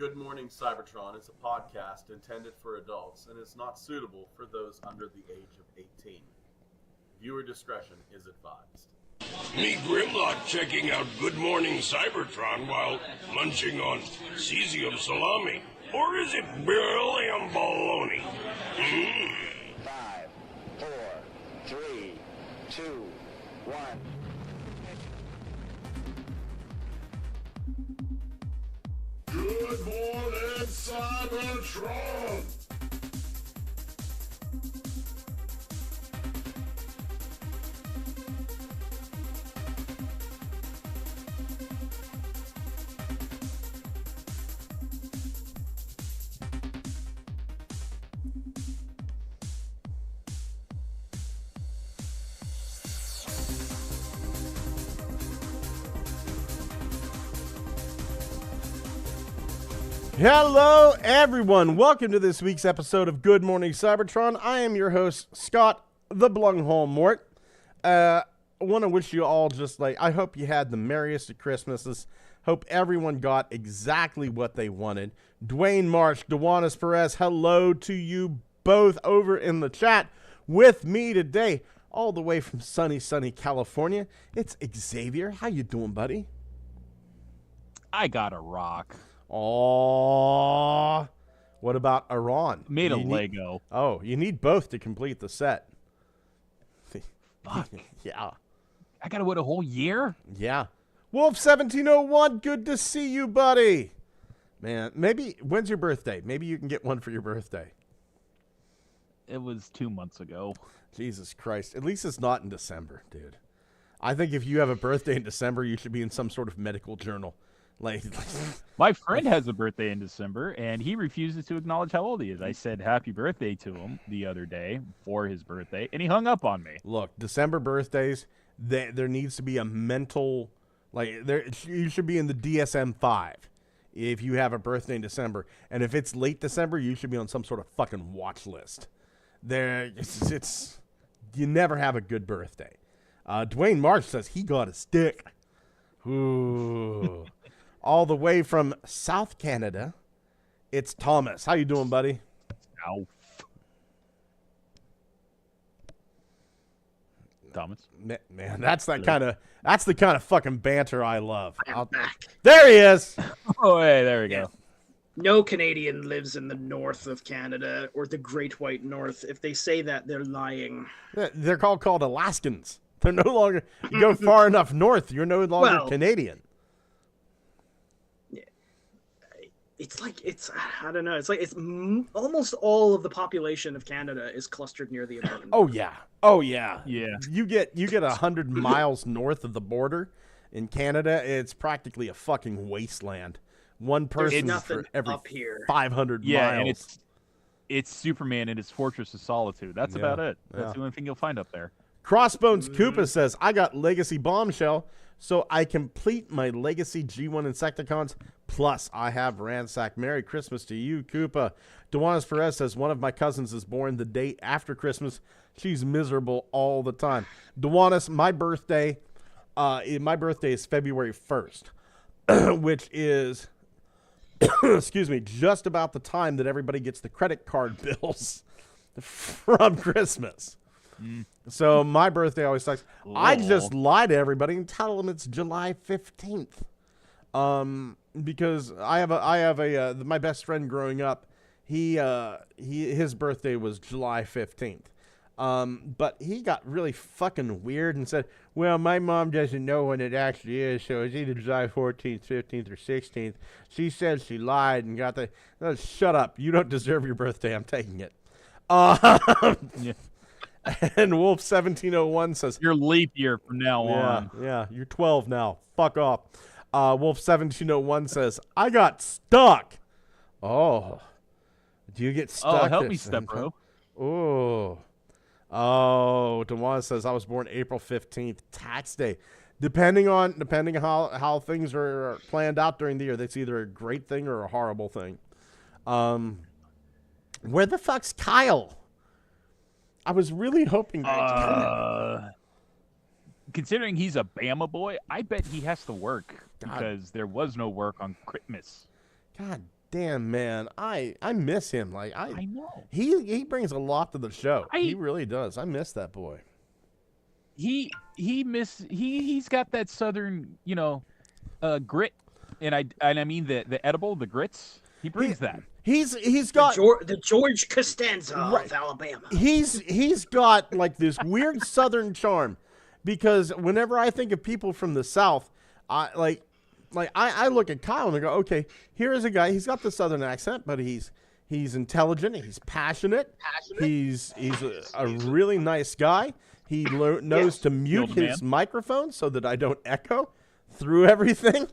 Good Morning Cybertron is a podcast intended for adults and is not suitable for those under the age of 18. Viewer discretion is advised. Me Grimlock checking out Good Morning Cybertron while munching on cesium salami. Or is it beryllium bologna? 5, 4, 3, 2, 1. Good Morning Cybertron! Hello, everyone. Welcome to this week's episode of Good Morning Cybertron. I am your host, Scott the Blungholm Mort. I want to wish you all I hope you had the merriest of Christmases. Hope everyone got exactly what they wanted. Dwayne Marsh, Dewanis Perez, hello to you both over in the chat with me today, all the way from sunny California. It's Xavier. How you doing, buddy? I got a rock. Oh, what about Iran? Made a Lego. You need both to complete the set. Fuck. Yeah. I gotta wait a whole year? Yeah. Wolf1701, good to see you, buddy. Man, maybe, when's your birthday? Maybe you can get one for your birthday. It was 2 months ago. Jesus Christ. At least it's not in December, dude. I think if you have a birthday in December, you should be in some sort of medical journal. My friend has a birthday in December, and he refuses to acknowledge how old he is. I said happy birthday to him the other day for his birthday, and he hung up on me. Look, December birthdays, there needs to be a mental, you should be in the DSM-5 if you have a birthday in December. And if it's late December, you should be on some sort of fucking watch list. You never have a good birthday. Dwayne Marsh says he got a stick. Ooh. All the way from South Canada, it's Thomas. How you doing, buddy? Ow. Thomas? Man, that's the kind of fucking banter I love. I'm back. There he is. Oh, hey, there we go. No Canadian lives in the north of Canada or the Great White North. If they say that, they're lying. They're called Alaskans. They're no longer. You go far enough north, you're no longer Canadian. I don't know. It's almost all of the population of Canada is clustered near the Atlantic. Oh yeah. Yeah. You get 100 miles north of the border in Canada, it's practically a fucking wasteland. One person for every up here. 500 Yeah, miles. and it's Superman and his Fortress of Solitude. That's about it. That's the only thing you'll find up there. Crossbones Koopa says, I got Legacy Bombshell, so I complete my Legacy G1 Insecticons, plus I have Ransack. Merry Christmas to you, Koopa. Dewanis Perez says, one of my cousins is born the day after Christmas. She's miserable all the time. Dewanis, my birthday is February 1st, which is, excuse me, just about the time that everybody gets the credit card bills from Christmas. So my birthday always sucks. Cool. I just lie to everybody and tell them it's July 15th. Because I have my best friend growing up, his birthday was July 15th. But he got really fucking weird and said, well, my mom doesn't know when it actually is, so it's either July 14th, 15th, or 16th. She said she lied and got the... Oh, shut up. You don't deserve your birthday. I'm taking it. Yeah. And Wolf1701 says... Your leap year from now on. Yeah, you're 12 now. Fuck off. Wolf1701 says, I got stuck. Oh. Do you get stuck? Oh, help me, step bro. Oh. Dewan says, I was born April 15th, tax day. Depending on how things are planned out during the year, that's either a great thing or a horrible thing. Where the fuck's Kyle? I was really hoping considering he's a Bama boy, I bet he has to work because there was no work on Christmas. God damn, man, I miss him. Like I know. he brings a lot to the show. I- He really does. I miss that boy. He's got that southern, grit, and I mean the edible, the grits. He brings that. He's got The George Costanza Right. of Alabama. he's got like this weird southern charm, because whenever I think of people from the South, I look at Kyle and I go, okay, here is a guy. He's got the southern accent, but he's intelligent. He's passionate. He's a really nice guy. He knows to mute Skilled his microphone so that I don't echo through everything.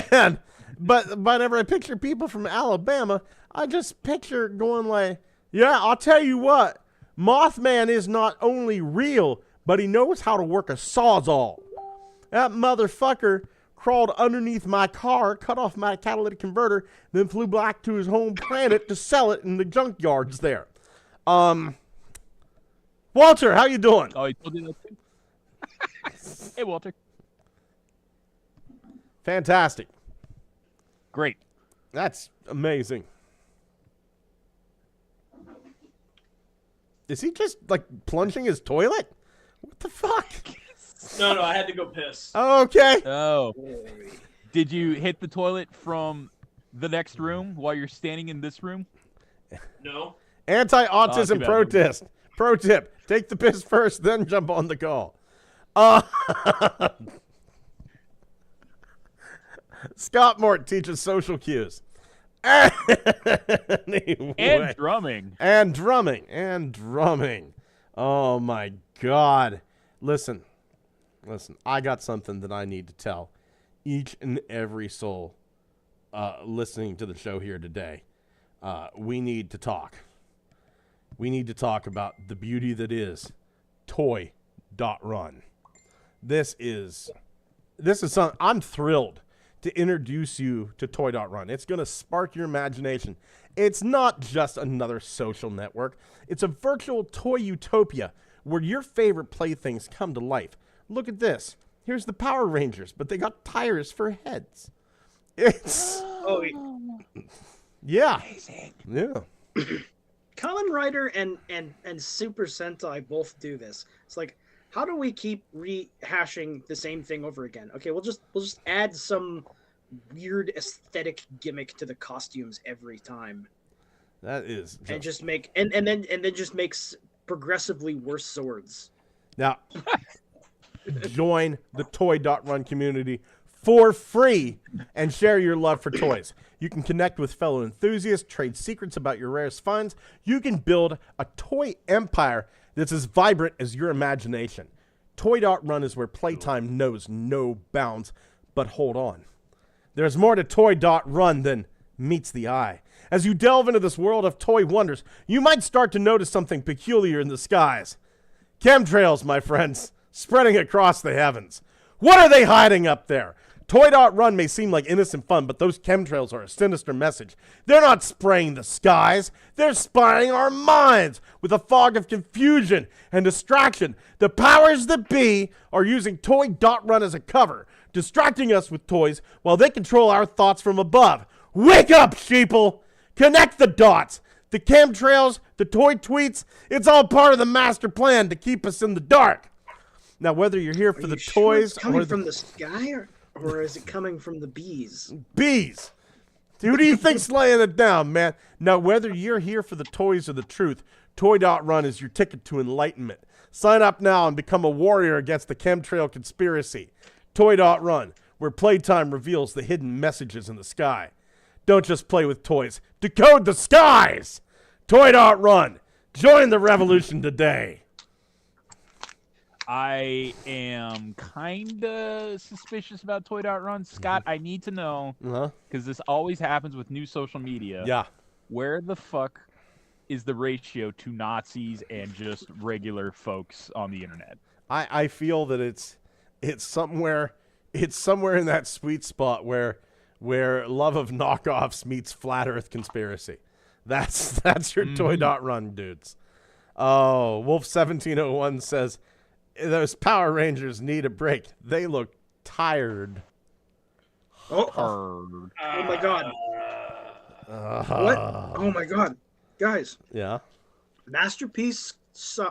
And but whenever I picture people from Alabama, I just picture going like, yeah, I'll tell you what, Mothman is not only real, but he knows how to work a sawzall. That motherfucker crawled underneath my car, cut off my catalytic converter, then flew back to his home planet to sell it in the junkyards there. Walter, how you doing? Oh, he told you that too? Hey, Walter. Fantastic. Great. That's amazing. Is he just like plunging his toilet? What the fuck? No, I had to go piss. Okay. Oh. Did you hit the toilet from the next room while you're standing in this room? No. Anti-autism too bad. protest. Pro tip: take the piss first, then jump on the call. Scott Mort teaches social cues. Anyway. And drumming. And drumming. Oh my God. Listen. I got something that I need to tell each and every soul listening to the show here today. We need to talk. We need to talk about the beauty that is Toy.Run. This is something I'm thrilled to introduce you to Toy.Run. It's going to spark your imagination. It's not just another social network. It's a virtual toy utopia where your favorite playthings come to life. Look at this. Here's the Power Rangers, but they got tires for heads. It's yeah. Yeah. Kamen Rider and Super Sentai both do this. It's like, how do we keep rehashing the same thing over again? Okay, we'll just add some weird aesthetic gimmick to the costumes every time. That is and just make and then just makes progressively worse swords. Now join the Toy.Run community for free and share your love for toys. You can connect with fellow enthusiasts, trade secrets about your rarest finds. You can build a toy empire that's as vibrant as your imagination. Toy.Run is where playtime knows no bounds. But hold on. There's more to Toy.Run than meets the eye. As you delve into this world of toy wonders, you might start to notice something peculiar in the skies. Chemtrails, my friends, spreading across the heavens. What are they hiding up there? Toy.Run may seem like innocent fun, but those chemtrails are a sinister message. They're not spraying the skies. They're spying our minds with a fog of confusion and distraction. The powers that be are using Toy.Run as a cover, distracting us with toys while they control our thoughts from above. Wake up, sheeple! Connect the dots. The chemtrails, the toy tweets, it's all part of the master plan to keep us in the dark. Now, whether you're here for the toys it's coming or from the sky, or is it coming from the bees? Bees. Who do you think's laying it down, man? Now, whether you're here for the toys or the truth, Toy.Run is your ticket to enlightenment. Sign up now and become a warrior against the chemtrail conspiracy. Toy.Run, where playtime reveals the hidden messages in the sky. Don't just play with toys. Decode the skies! Toy.Run. Join the revolution today. I am kind of suspicious about Toy.Run. Scott, I need to know, because this always happens with new social media. Yeah. Where the fuck is the ratio to Nazis and just regular folks on the internet? I feel that it's somewhere in that sweet spot where love of knockoffs meets flat earth conspiracy. That's your Toy.Run dudes. Oh, Wolf1701 says, those Power Rangers need a break. They look tired. Oh my God. What? Oh my god, guys! Yeah. Masterpiece.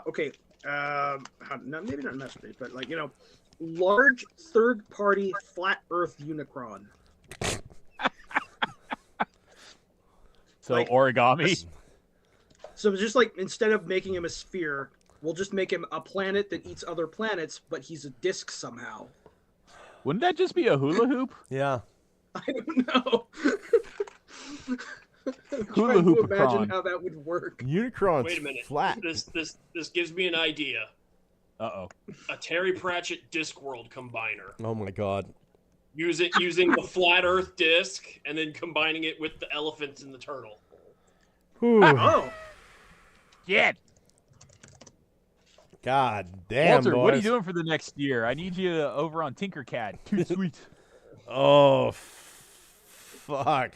Okay. Maybe not masterpiece, but like large third-party flat Earth Unicron. So origami. So just like instead of making him a sphere, we'll just make him a planet that eats other planets, but he's a disc somehow. Wouldn't that just be a hula hoop? Yeah. I don't know. I'm Hula trying to hoop imagine Unicron. how that would work. Unicron's Wait a minute. flat. This gives me an idea. Uh-oh. A Terry Pratchett Discworld combiner. Oh my god. Using the flat Earth disc and then combining it with the elephants and the turtle. Whew. Oh, Get. God damn, Walter, boys. what are you doing for the next year? I need you over on Tinkercad. Too sweet. Oh, fuck.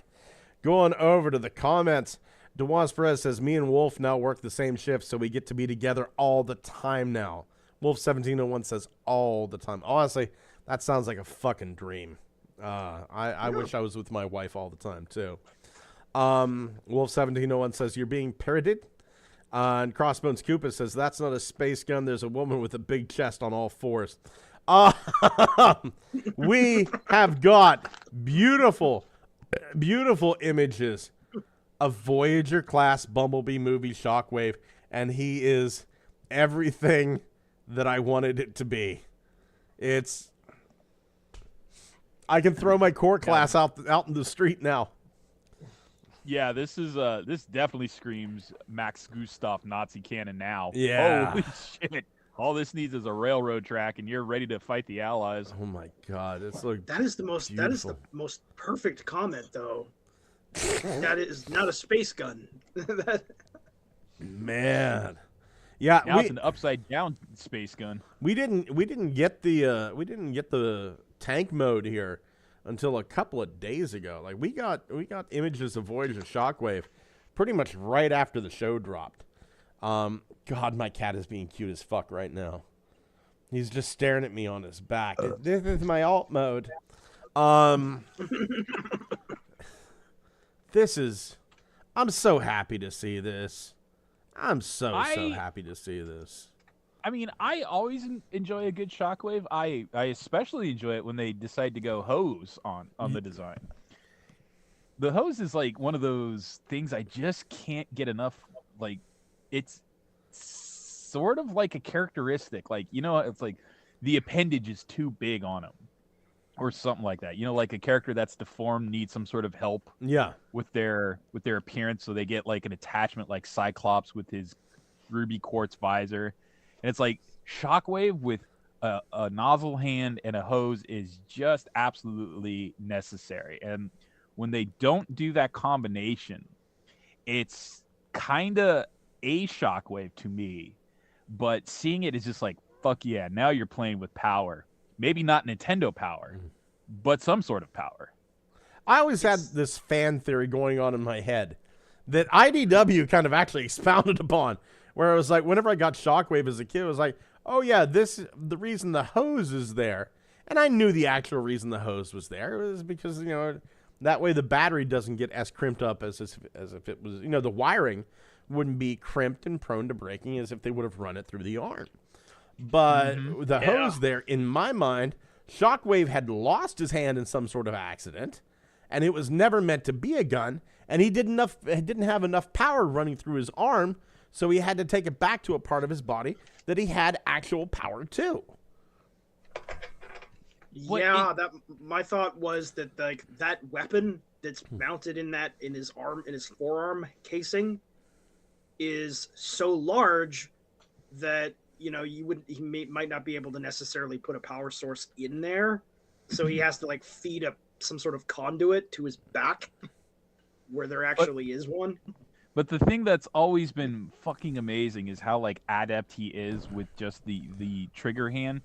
Going over to the comments. DeWans Perez says, me and Wolf now work the same shift, so we get to be together all the time now. Wolf1701 says, all the time. Honestly, that sounds like a fucking dream. I wish I was with my wife all the time, too. Wolf1701 says, you're being parroted. And Crossbones Koopa says, that's not a space gun. There's a woman with a big chest on all fours. We have got beautiful, beautiful images of Voyager class Bumblebee movie Shockwave, and he is everything that I wanted it to be. I can throw my core class out in the street now. Yeah, this definitely screams Max Gustav Nazi cannon now. Yeah. Holy shit. All this needs is a railroad track, and you're ready to fight the Allies. Oh my god, it's like that is the most perfect comment, though. That is not a space gun. man. Yeah, Now it's an upside down space gun. we didn't get the tank mode here until a couple of days ago. Like we got images of Voyager Shockwave pretty much right after the show dropped. God, my cat is being cute as fuck right now. He's just staring at me on his back. This is my alt mode. I'm so happy to see this. I'm so happy to see this. I mean, I always enjoy a good Shockwave. I especially enjoy it when they decide to go hose on the design. The hose is like one of those things I just can't get enough. Like, it's sort of like a characteristic. Like, it's like the appendage is too big on them or something like that. Like a character that's deformed needs some sort of help with their appearance, so they get like an attachment like Cyclops with his ruby quartz visor. And it's like Shockwave with a nozzle hand and a hose is just absolutely necessary. And when they don't do that combination, it's kind of a Shockwave to me. But seeing it is just like, fuck yeah, now you're playing with power. Maybe not Nintendo power, but some sort of power. I always had this fan theory going on in my head that IDW kind of actually expounded upon, where it was like, whenever I got Shockwave as a kid, it was like, oh yeah, the reason the hose is there. And I knew the actual reason the hose was there. It was because, that way the battery doesn't get as crimped up as if it was, the wiring wouldn't be crimped and prone to breaking as if they would have run it through the arm. But the hose there, in my mind, Shockwave had lost his hand in some sort of accident, and it was never meant to be a gun, and he didn't have enough power running through his arm, so he had to take it back to a part of his body that he had actual power to. Yeah, my thought was that like that weapon that's mounted in his forearm casing is so large that he might not be able to necessarily put a power source in there, so he has to like feed some sort of conduit to his back where there actually is one. But the thing that's always been fucking amazing is how like adept he is with just the trigger hand,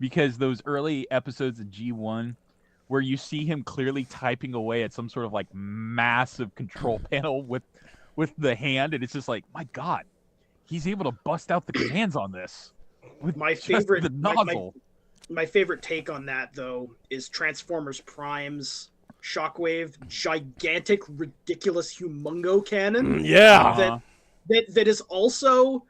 because those early episodes of G1 where you see him clearly typing away at some sort of like massive control panel with the hand, and it's just like, my God, he's able to bust out the commands on this with my favorite the nozzle. My favorite take on that, though, is Transformers Prime's Shockwave gigantic, ridiculous, humongo cannon. Yeah. That is also,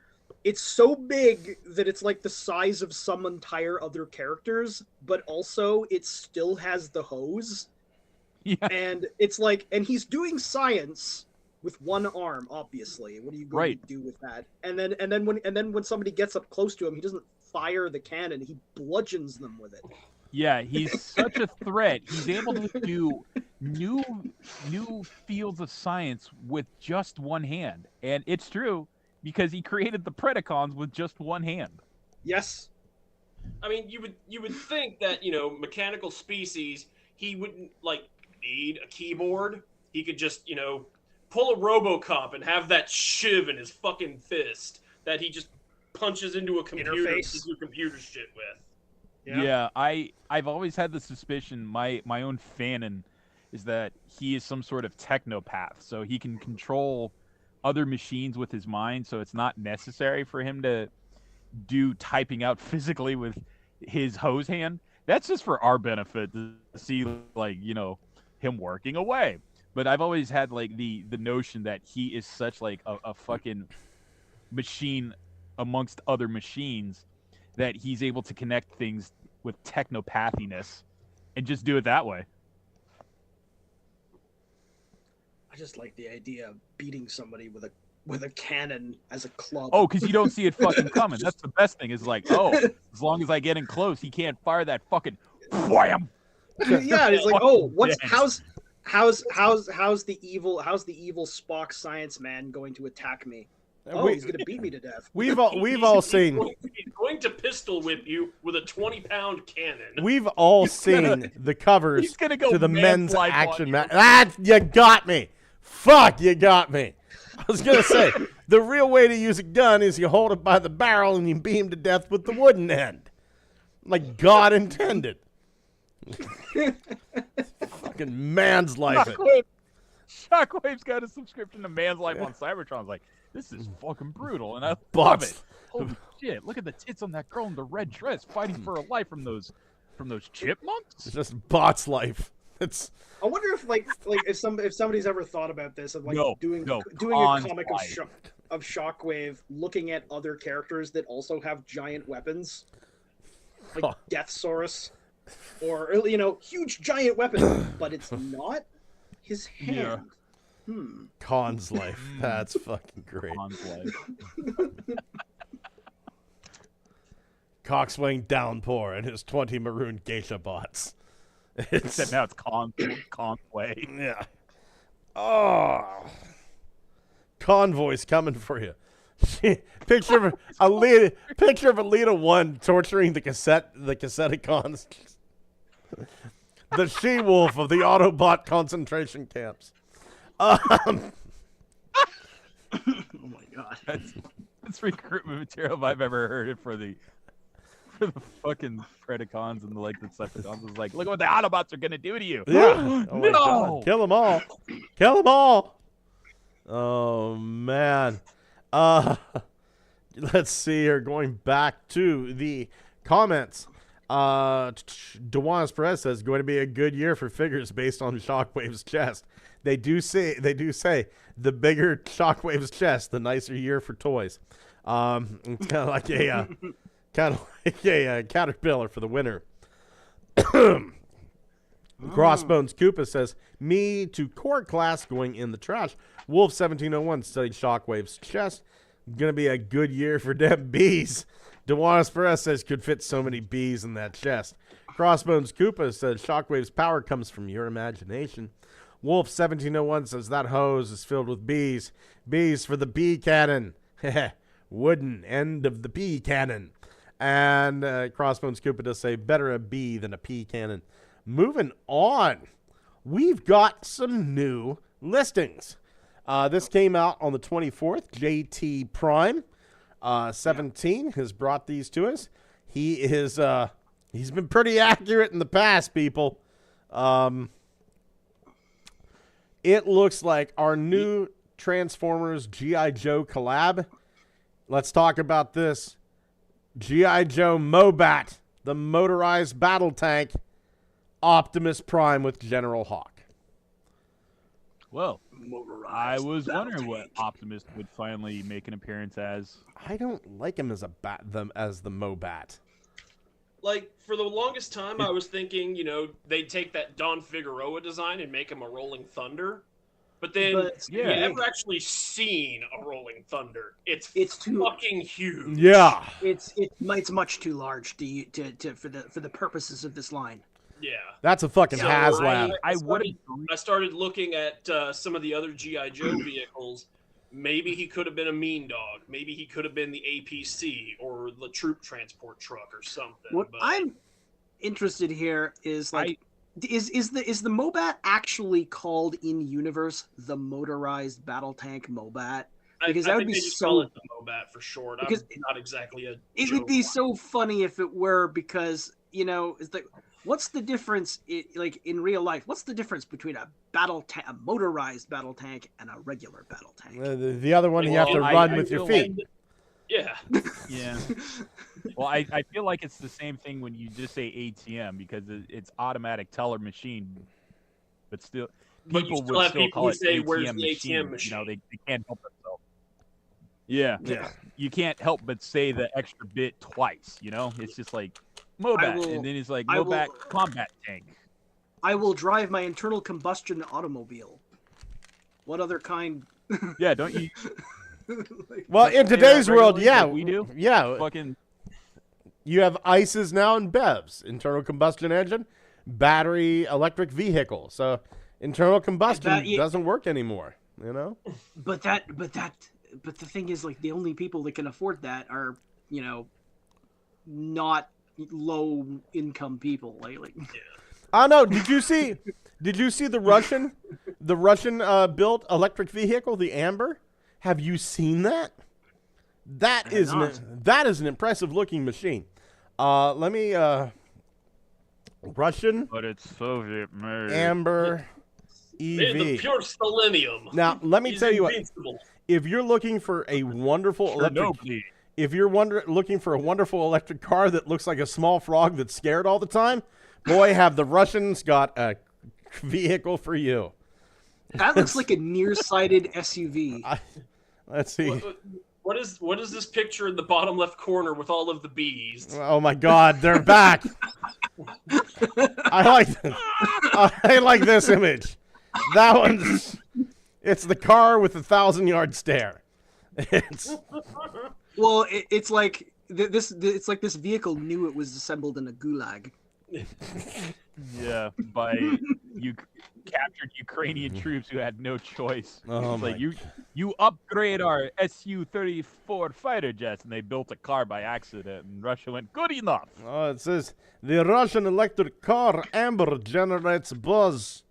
it's so big that it's like the size of some entire other characters, but also it still has the hose. Yeah. And it's like, and he's doing science with one arm, obviously. What are you going to do with that? And then when somebody gets up close to him, he doesn't fire the cannon, he bludgeons them with it. Yeah, he's such a threat. He's able to do new fields of science with just one hand. And it's true because he created the Predacons with just one hand. Yes. I mean, you would think that, you know, mechanical species, he wouldn't like need a keyboard. He could just, you know, pull a RoboCop and have that shiv in his fucking fist that he just punches into a computer to do computer shit with. Yeah, I've always had the suspicion, my own fanon, is that he is some sort of technopath, so he can control other machines with his mind, so it's not necessary for him to do typing out physically with his hose hand. That's just for our benefit to see, like, you know, him working away. But I've always had, like, the notion that he is such, like, a fucking machine amongst other machines that he's able to connect things with technopathiness and just do it that way. I just like the idea of beating somebody with a cannon as a club. Oh, because you don't see it fucking coming. That's the best thing. Is like, oh, as long as I get in close, he can't fire that fucking wham. Yeah, it's like, oh, how's the evil Spock science man going to attack me? Oh, he's going to beat me to death. We've all seen. He's going to pistol whip you with a 20-pound cannon. We've all seen the covers He's gonna go to the men's life action on match. Ah, you got me. Fuck, you got me. I was gonna say the real way to use a gun is you hold it by the barrel and you beam to death with the wooden end, like God intended. Fucking man's life. Shockwave's got a subscription to Man's Life on Cybertron. Like, this is fucking brutal, and I love Bots. it. Holy shit! Look at the tits on that girl in the red dress fighting for her life from those chipmunks. It's just Bot's life. It's. I wonder if somebody's ever thought about this of like doing a comic of Shockwave looking at other characters that also have giant weapons, like Deathsaurus, or, you know, huge giant weapon, but it's not his hand. Yeah. Khan's life. That's fucking great. Khan's life. Coxswain Downpour and his 20 maroon geisha bots. Except now it's Conway. Yeah. Oh. Convoy's coming for you. Picture of Alita 1 torturing the Cassetticons. The she-wolf of the Autobot concentration camps. Oh my god. That's recruitment material if I've ever heard it for the fucking Predacons and the Decepticons. It's like, look what the Autobots are gonna do to you. Yeah. Oh No! Kill them all. Kill them all. Oh man. Let's see here. Going back to the comments. Dewanis Perez says going to be a good year for figures based on Shockwave's chest. They do say the bigger Shockwave's chest, the nicer year for toys. It's kind of like a caterpillar for the winter. Crossbones Koopa says, me to court class going in the trash. Wolf 1701 studied Shockwave's chest. Gonna be a good year for them bees. Dewanis Perez says could fit so many bees in that chest. Crossbones Koopa says Shockwave's power comes from your imagination. Wolf 1701 says that hose is filled with bees. Bees for the bee cannon. Wooden end of the bee cannon. And Crossbones Koopa does say better a bee than a pea cannon. Moving on, we've got some new listings. This came out on the 24th. JT Prime 17 has brought these to us. He is he's been pretty accurate in the past, people. It looks like our new Transformers G.I. Joe collab. Let's talk about this. G.I. Joe Mobat, the motorized battle tank, Optimus Prime with General Hawk. Well, Motorized I was battle wondering what tank. Optimus would finally make an appearance as. I don't like him as a bat, as the Mobat. Like, for the longest time, I was thinking, they'd take that Don Figueroa design and make him a Rolling Thunder. But then, But yeah. have you ever actually seen a Rolling Thunder? It's too fucking huge. Yeah. it's much too large for the purposes of this line. Yeah. That's a fucking So HasLab. I started looking at some of the other G.I. Joe vehicles. Maybe he could have been a Mean Dog. Maybe he could have been the APC or the troop transport truck or something. What but I'm interested here is is the Mobat actually called in universe the motorized battle tank Mobat? Because I that would think be they just so. call it the Mobat for short. Because I'm not exactly a. It Joe would be fan. so funny if it were, because it's like, what's the difference? Like in real life, what's the difference between a motorized battle tank, and a regular battle tank? The other one, you have to run with your feet. Yeah. Yeah. Well, I feel like it's the same thing when you just say ATM, because it's automatic teller machine, but still, But you people still would have still people call who it say, ATM "Where's the machine." ATM machine? They can't help themselves. Yeah. You can't help but say the extra bit twice. It's just like Mobat, and then it's like Mobat combat tank. I will drive my internal combustion automobile. What other kind? Yeah, don't you? Well, in today's world, yeah, like we do. Yeah, Fucking. you have ICEs now and BEVs, internal combustion engine, battery electric vehicle. So internal combustion doesn't work anymore. But the thing is, like, the only people that can afford that are, not low income people. Like. I know. Did you see the Russian built electric vehicle, the Amber? Have you seen that? That is an impressive looking machine. Let me Russian. But it's Soviet made. Amber EV. Made the pure selenium. Now, let me He's tell you what. invincible. If you're looking for a wonderful electric, if you're looking for a wonderful electric car that looks like a small frog that's scared all the time, boy, have the Russians got a vehicle for you. That looks like a nearsighted SUV. Let's see. What is this picture in the bottom left corner with all of the bees? Oh my God, they're back. I like this image. That one's. It's the car with the 1,000-yard stare. Well, it's like this. It's like this vehicle knew it was assembled in a gulag. Yeah, by you captured Ukrainian troops who had no choice. Oh It's like my. you upgrade our Su-34 fighter jets, and they built a car by accident, and Russia went, good enough. Oh, it says the Russian electric car Amber generates buzz.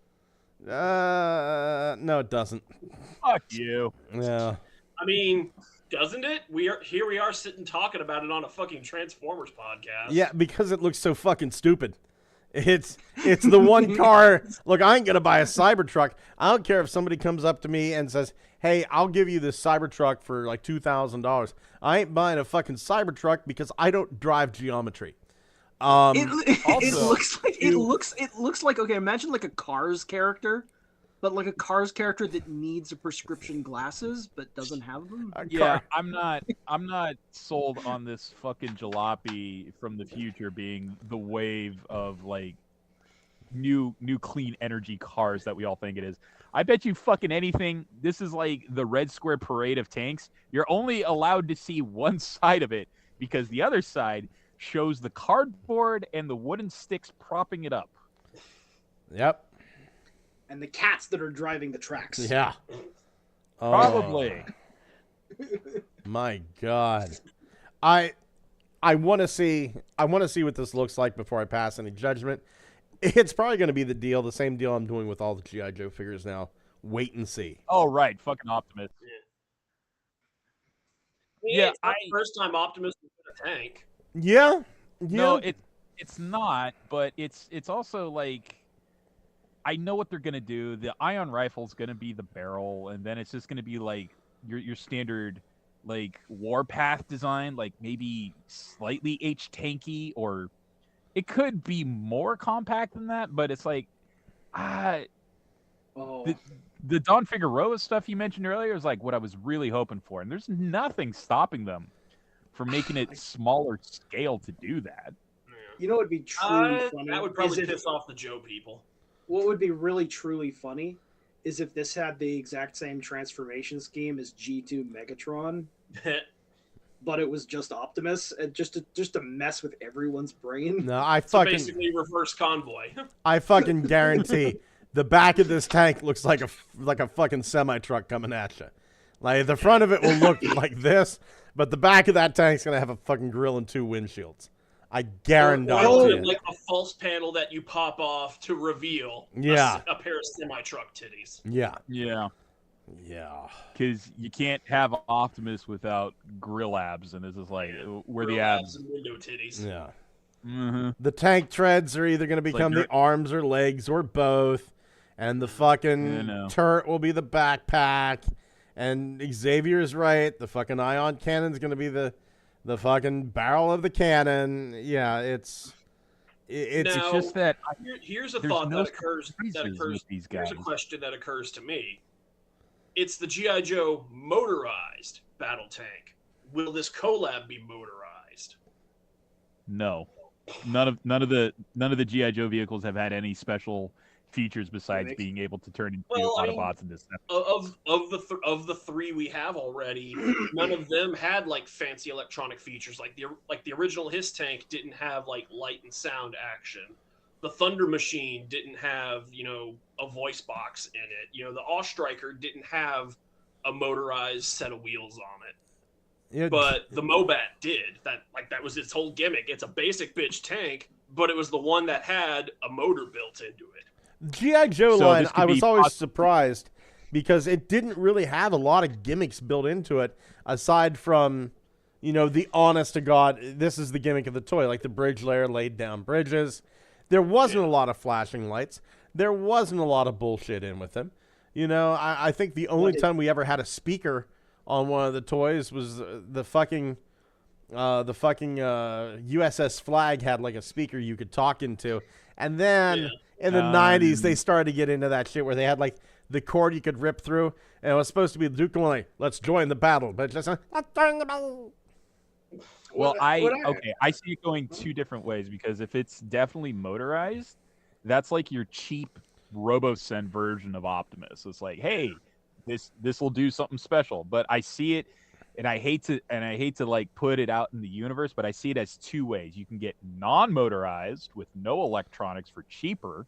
No, it doesn't. Fuck you. Yeah. I mean, doesn't it? We are sitting talking about it on a fucking Transformers podcast. Yeah, because it looks so fucking stupid. It's the one car. Look, I ain't gonna buy a Cybertruck. I don't care if somebody comes up to me and says, "Hey, I'll give you this Cybertruck for like $2,000." I ain't buying a fucking Cybertruck because I don't drive geometry. It looks like, okay, imagine like a Cars character, but like a Cars character that needs a prescription glasses but doesn't have them. Yeah, I'm not sold on this fucking jalopy from the future being the wave of like new clean energy cars that we all think it is. I bet you fucking anything, this is like the Red Square parade of tanks. You're only allowed to see one side of it because the other side shows the cardboard and the wooden sticks propping it up. Yep. And the cats that are driving the tracks. Yeah. Oh, Probably. my God. I want to see what this looks like before I pass any judgment. It's probably going to be the same deal I'm doing with all the G.I. Joe figures now. Wait and see. Oh, right. Fucking Optimus. Yeah, it's not the first time Optimus was in a tank. Yeah. No, it's not, but it's also like I know what they're gonna do. The ion rifle's gonna be the barrel, and then it's just gonna be like your standard like warpath design, like maybe slightly H-tanky, or it could be more compact than that, but it's like the Don Figueroa stuff you mentioned earlier is like what I was really hoping for, and there's nothing stopping them from making it smaller scale to do that. You know what would be truly funny? That would probably is if- piss off the Joe people. What would be really truly funny is if this had the exact same transformation scheme as G2 Megatron, but it was just Optimus, and just to mess with everyone's brain. No, I So fucking basically, reverse convoy. I fucking guarantee the back of this tank looks like a fucking semi truck coming at you. Like the front of it will look like this, but the back of that tank's gonna have a fucking grill and 2 windshields. I guarantee Or it. like a false panel that you pop off to reveal Yeah. a pair of semi-truck titties. Yeah. Yeah, Yeah. because you can't have Optimus without grill abs, and this is like where the Real abs. and window titties. Yeah. Mm-hmm. The tank treads are either going to become you're- the arms or legs or both, and the fucking turret will be the backpack. And Xavier's right. The fucking ion cannon's going to be the fucking barrel of the cannon. Yeah, it's Now, just that here's a there's thought no that occurs. surprises with these Here's guys. a question that occurs to me. It's the GI Joe motorized battle tank. Will this collab be motorized? No, none of the GI Joe vehicles have had any special features besides Gimmicks? being able to turn into Well, I mean, Autobots in this. Of the 3 we have already, none of them had like fancy electronic features. Like the original Hiss tank didn't have like light and sound action. The Thunder Machine didn't have a voice box in it. The Ostriker didn't have a motorized set of wheels on it. Yeah, But the Mobat did. That was its whole gimmick. It's a basic bitch tank, but it was the one that had a motor built into it. G.I. Joe So line, this could I was be always surprised because it didn't really have a lot of gimmicks built into it aside from, the honest to God, this is the gimmick of the toy, like the bridge layer laid down bridges. There wasn't a lot of flashing lights. There wasn't a lot of bullshit in with them. I think the only time we ever had a speaker on one of the toys was the fucking USS Flag had like a speaker you could talk into. And then in the 90s, they started to get into that shit where they had like the cord you could rip through. And it was supposed to be Duke going like, let's join the battle. But just, let's join the battle. Well, I see it going 2 different ways because if it's definitely motorized, that's like your cheap RoboSend version of Optimus. It's like, hey, this will do something special. But I see it, and I hate to like put it out in the universe, but I see it as 2 ways. You can get non-motorized with no electronics for cheaper,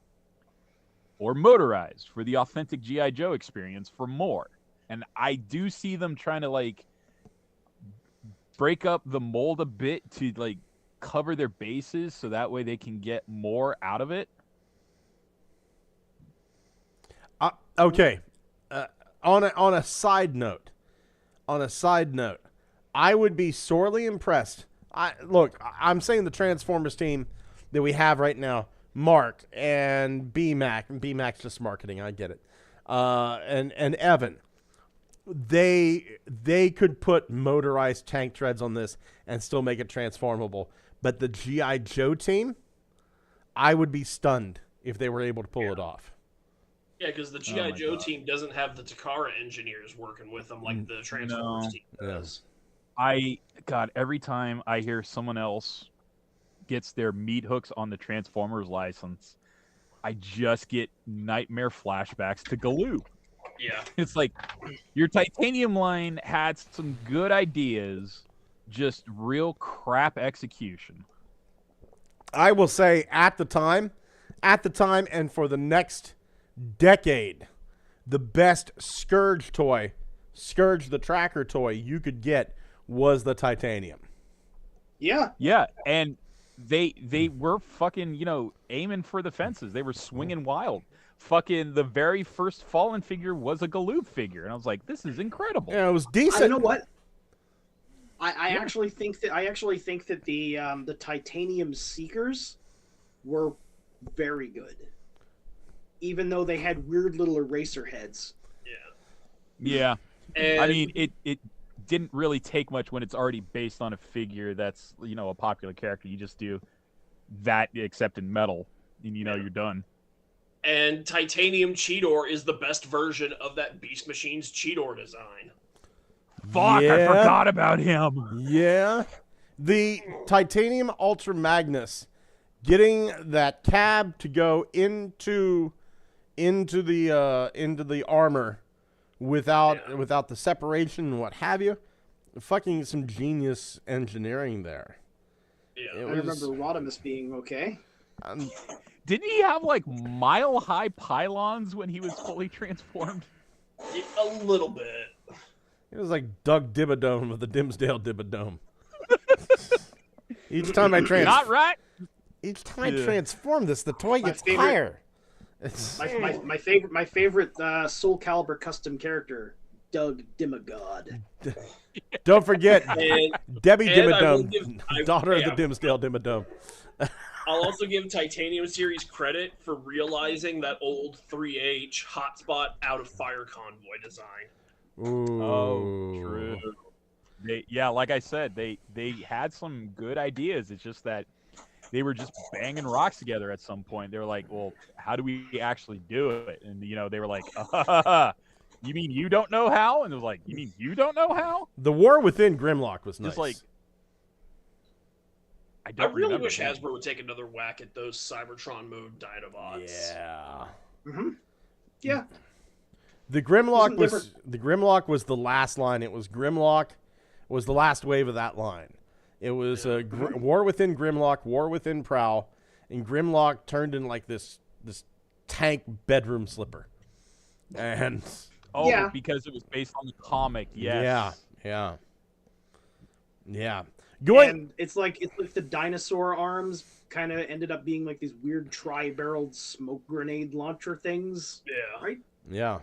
or motorized for the authentic GI Joe experience for more. And I do see them trying to like break up the mold a bit to like cover their bases so that way they can get more out of it. Okay. On a side note, I would be sorely impressed. I'm saying the Transformers team that we have right now, Mark and BMAC, and BMAC's just marketing, I get it. And Evan, they could put motorized tank treads on this and still make it transformable. But the G.I. Joe team, I would be stunned if they were able to pull it off. Yeah, because the G.I. Joe team doesn't have the Takara engineers working with them like the Transformers team does. Every time I hear someone else gets their meat hooks on the Transformers license, I just get nightmare flashbacks to Galoo. Yeah. It's like your Titanium line had some good ideas, just real crap execution. I will say at the time, and for the next decade, the best Scourge toy, Scourge the Tracker toy you could get was the Titanium. Yeah. Yeah, and they were fucking, aiming for the fences. They were swinging wild. Fucking the very first Fallen figure was a Galoob figure, and I was like, this is incredible. Yeah, it was decent. You know what? I actually think that the Titanium Seekers were very good, even though they had weird little eraser heads. Yeah. And I mean, it didn't really take much when it's already based on a figure that's, a popular character. You just do that except in metal, and you're done. And Titanium Cheetor is the best version of that Beast Machine's Cheetor design. Fuck, I forgot about him. Yeah. The Titanium Ultra Magnus, getting that cab to go into the armor without the separation and what have you. Fucking some genius engineering there. Yeah. I remember Rodimus being okay. Didn't he have like mile-high pylons when he was fully transformed? A little bit. It was like Doug Dimmadome of the Dimsdale Dimmadome. Each time I Not right. Each time I transform this, the toy gets higher. My favorite Soul Calibur custom character, Doug Dimagod. Don't forget Debbie and Dimmadome, daughter of the Dimsdale Dimmadome. I'll also give Titanium Series credit for realizing that old 3H hotspot out of Fire Convoy design. Ooh. Oh, true. Like I said, they had some good ideas. It's just that they were just banging rocks together at some point. They were like, well, how do we actually do it? And, they were like, you mean you don't know how? And it was like, you mean you don't know how? The War Within Grimlock was nice. Just like, I really wish Hasbro would take another whack at those Cybertron mode Dinobots. Yeah. Mm-hmm. Yeah. The Grimlock was the last line. It was Grimlock was the last wave of that line. It was War Within Grimlock, War Within Prowl, and Grimlock turned in like this tank bedroom slipper. And because it was based on the comic. Yes. Yeah. And it's like the dinosaur arms kind of ended up being like these weird tri-barreled smoke grenade launcher things. Yeah. Right? Yeah.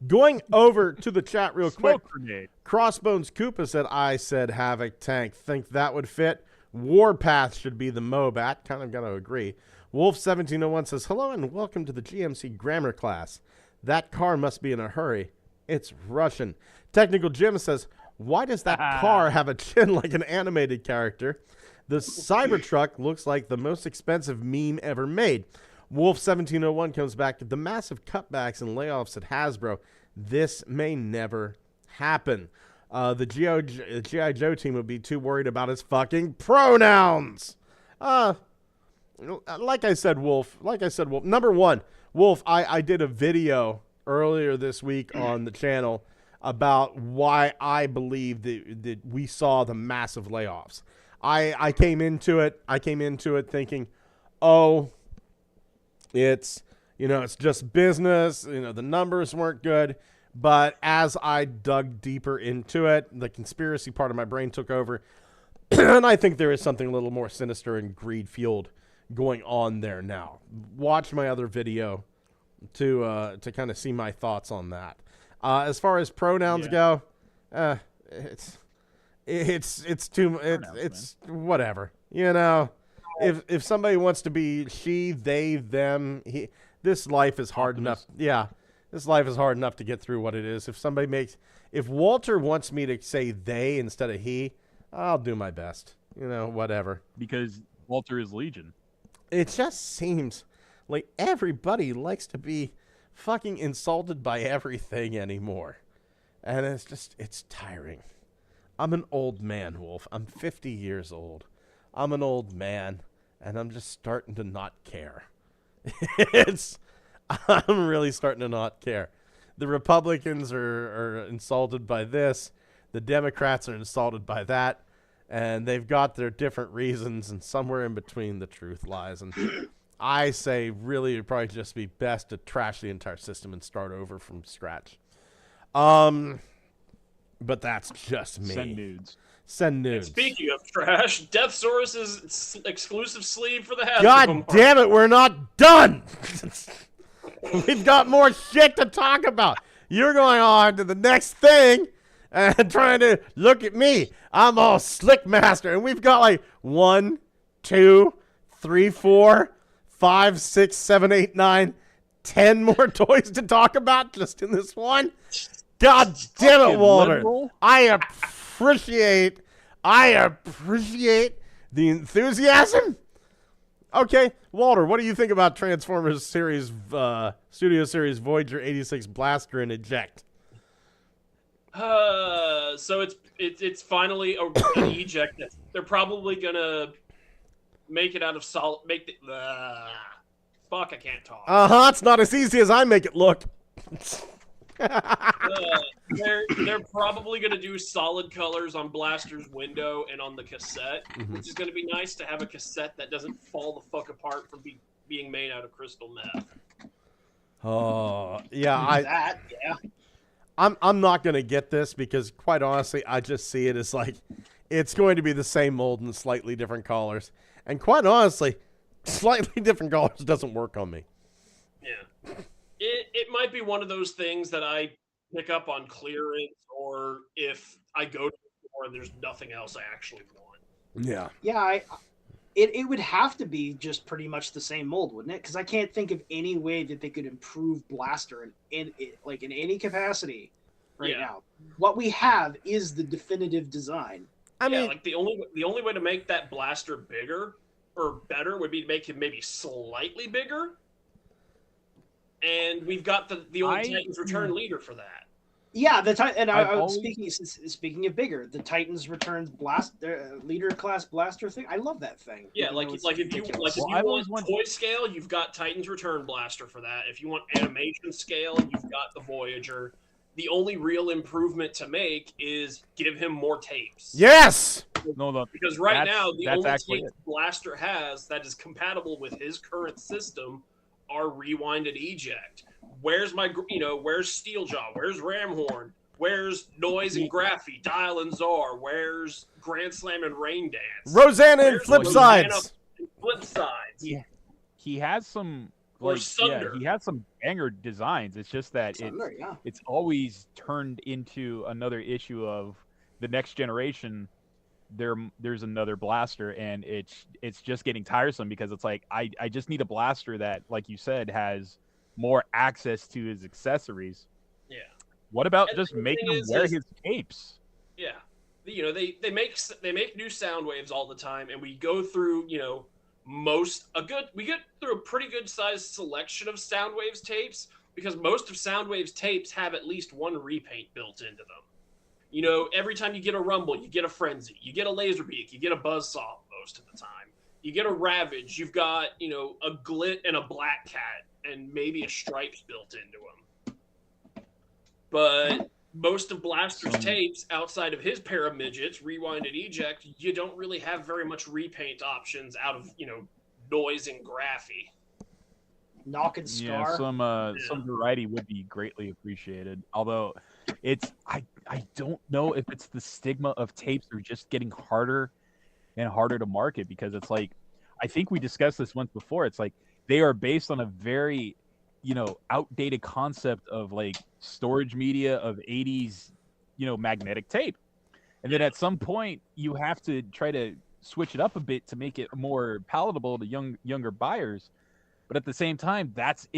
Going over to the chat real quick. Smoke grenade. Crossbones Koopa said, I said Havoc tank. Think that would fit. Warpath should be the Mobat. Kind of got to agree. Wolf1701 says, hello and welcome to the GMC grammar class. That car must be in a hurry. It's Russian. Technical Jim says, why does that car have a chin like an animated character? The Cybertruck looks like the most expensive meme ever made. Wolf1701 comes back to the massive cutbacks and layoffs at Hasbro. This may never happen. The G.I. Joe team would be too worried about his fucking pronouns. Like I said, Wolf. Number one, Wolf, I did a video earlier this week on the channel about why I believe that we saw the massive layoffs. I came into it thinking, oh, it's just business. The numbers weren't good. But as I dug deeper into it, the conspiracy part of my brain took over. And I think there is something a little more sinister and greed-fueled going on there now. Watch my other video to kind of see my thoughts on that. As far as pronouns go, it's whatever. If somebody wants to be she, they, them, this life is hard enough. Yeah, this life is hard enough to get through what it is. If Walter wants me to say they instead of he, I'll do my best. Whatever. Because Walter is Legion. It just seems like everybody likes to be fucking insulted by everything anymore. And it's tiring. I'm an old man, Wolf. I'm 50 years old. I'm an old man, and I'm just starting to not care. I'm really starting to not care. The Republicans are insulted by this. The Democrats are insulted by that. And they've got their different reasons, and somewhere in between the truth lies. And I say really it'd probably just be best to trash the entire system and start over from scratch. But that's just me. Send nudes. And speaking of trash, Deathsaurus's exclusive sleeve for the Hasbro. God damn it, we're not done! We've got more shit to talk about. You're going on to the next thing and trying to look at me. I'm all slick master, and we've got like 1, 2, 3, 4, 5, 6, 7, 8, 9, 10 more toys to talk about just in this one. God damn it, Walter. I appreciate the enthusiasm. Okay, Walter, what do you think about Transformers series, Studio Series Voyager 86 Blaster and Eject? So it's finally an eject. They're probably gonna make it out of solid. Fuck, I can't talk. It's not as easy as I make it look. They're probably gonna do solid colors on Blaster's window and on the cassette, which is gonna be nice to have a cassette that doesn't fall the fuck apart from being made out of crystal meth. Oh, yeah, I'm not going to get this because, quite honestly, I just see it as like it's going to be the same mold in slightly different colors. And quite honestly, slightly different colors doesn't work on me. Yeah. It might be one of those things that I pick up on clearance, or if I go to the store and there's nothing else I actually want. Yeah. Yeah, it would have to be just pretty much the same mold, wouldn't it? Because I can't think of any way that they could improve Blaster in any capacity now. What we have is the definitive design. I mean, like the only way to make that Blaster bigger or better would be to make him maybe slightly bigger. And we've got the old Titans Return leader for that. Yeah, speaking of bigger, the Titans Returns leader class blaster thing. I love that thing. Yeah, if you want toy scale, you've got Titans Return blaster for that. If you want animation scale, you've got the Voyager. The only real improvement to make is give him more tapes. Yes. Because right now the only tapes Blaster has that is compatible with his current system are rewind and eject. Where's where's Steeljaw? Where's Ramhorn? Where's Noise and Graffy? Dial and Zar? Where's Grand Slam and Rain Dance? Rosanna and Flipsides. Yeah, he has some he has some banger designs. It's just that it's always turned into another issue of the next generation. There's another Blaster, and it's just getting tiresome because it's like I just need a Blaster that, like you said, has more access to his accessories. Yeah. What about just making him wear his capes? Yeah. They make new sound waves all the time, and we go through, we get through a pretty good sized selection of Soundwaves tapes, because most of Soundwaves tapes have at least one repaint built into them. Every time you get a Rumble, you get a Frenzy, you get a Laserbeak, you get a Buzzsaw most of the time. You get a Ravage, you've got, a Glit and a Black Cat, and maybe a Stripes built into them. But most of Blaster's tapes, outside of his pair of midgets, Rewind and Eject, you don't really have very much repaint options out of, Noise and Graffy. Knock and Scar. Yeah, some variety would be greatly appreciated. Although I don't know if it's the stigma of tapes are just getting harder and harder to market, because it's like, I think we discussed this once before. It's like they are based on a very, outdated concept of like storage media of 80s, magnetic tape. And then at some point you have to try to switch it up a bit to make it more palatable to younger buyers. But at the same time, that's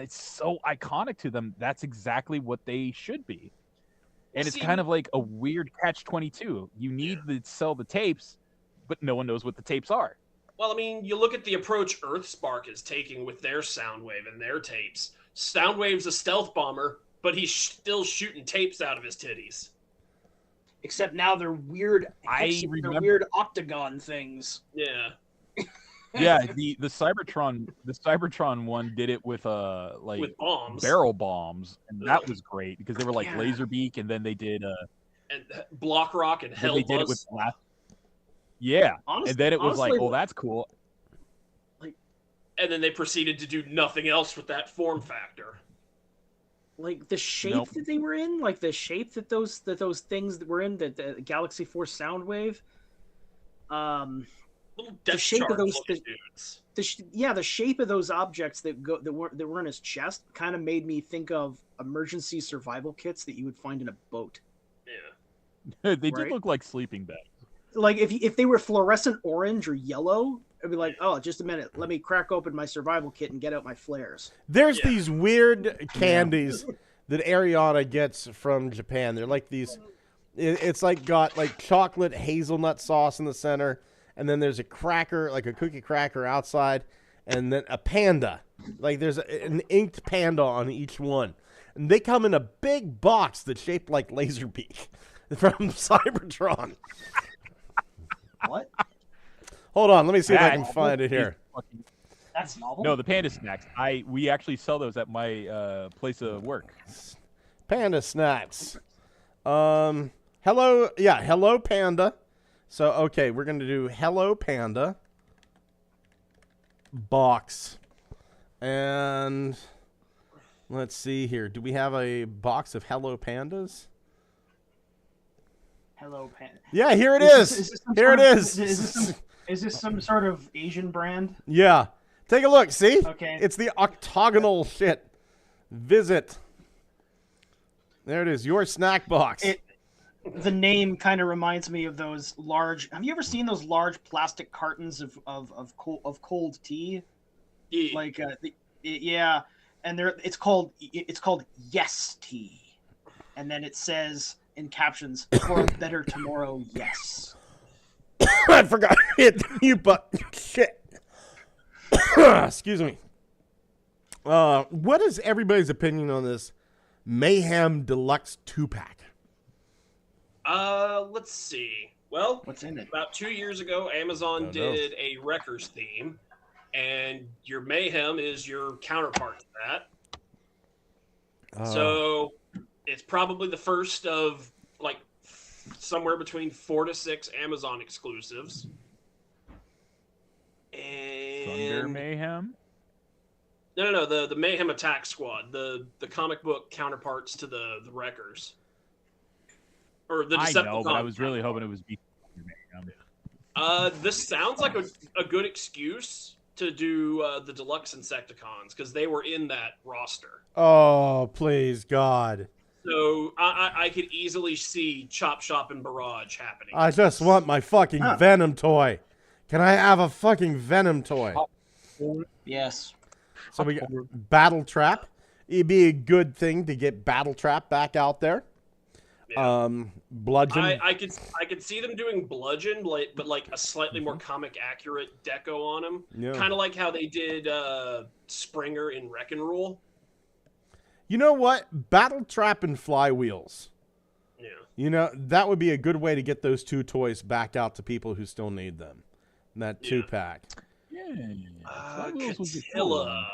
so iconic to them. That's exactly what they should be. And it's kind of like a weird catch-22. You need to sell the tapes, but no one knows what the tapes are. Well, I mean, you look at the approach Earthspark is taking with their Soundwave and their tapes. Soundwave's a stealth bomber, but he's still shooting tapes out of his titties. Except now they're weird. They're weird octagon things. Yeah. Yeah, the Cybertron one did it with with bombs. Barrel bombs, and that was great because they were like Laserbeak, and then they did and Block Rock and Hell. They did it with honestly, and then it was like, that's cool. And then they proceeded to do nothing else with that form factor. Like the shape that they were in, like the shape that those things that were in, the Galaxy Force Soundwave. The shape of those dudes. The shape of those objects that were in his chest kind of made me think of emergency survival kits that you would find in a boat. Yeah, they did look like sleeping bags. Like if they were fluorescent orange or yellow, I'd be like, oh, just a minute, let me crack open my survival kit and get out my flares. There's these weird candies that Ariana gets from Japan. They're like these. It's like got like chocolate hazelnut sauce in the center. and then there's a cracker, like a cookie cracker outside, and then a panda. Like there's an inked panda on each one. And they come in a big box that's shaped like Laserbeak from Cybertron. What? Hold on, let me see if I That can find it here. That's novel. No, the panda snacks. We actually sell those at my place of work. Panda snacks. Hello Panda. So okay, we're gonna do Hello Panda box, and let's see here. Do we have a box of Hello Pandas? Hello, Panda. Yeah, here it Is is. this some Here it sort of- is. Is this some sort of Asian brand? Yeah, take a look. See, Okay. it's the octagonal shit. Visit. There it is. Your snack box. The name kind of reminds me of those large. Have you ever seen those large plastic cartons of cold tea? Yeah. Like yeah, and it's called Yes Tea, and then it says in captions, "For a better tomorrow, yes." I forgot to hit you, but shit. Excuse me. What is everybody's opinion on this Mayhem Deluxe 2-pack? Let's see. Well, What's in it? about 2 years ago, Amazon Don't know. did a Wreckers theme, and your Mayhem is your counterpart to that. So it's probably the first of like somewhere between 4 to 6 Amazon exclusives. Thunder And Mayhem. no, the Mayhem Attack Squad, the comic book counterparts to the Wreckers, or the I Decepticon. know, but I was really hoping it was Thunder Mayhem. This sounds like a good excuse to do the deluxe Insecticons because they were in that roster. Oh, please, God. So I could easily see Chop Shop and Barrage happening. I just want my fucking Venom toy. Can I have a fucking Venom toy? Yes. So we got Battle Trap. It'd be a good thing to get Battle Trap back out there. Yeah. Bludgeon. I could see them doing Bludgeon, but like a slightly more comic accurate deco on him. Yeah. Kind of like how they did Springer in Wreck and Rule. You know what? Battle Trap and Flywheels. Yeah. You know, that would be a good way to get those two toys back out to people who still need them. That 2-pack. Yeah. Flywheels would be cool. Catilla.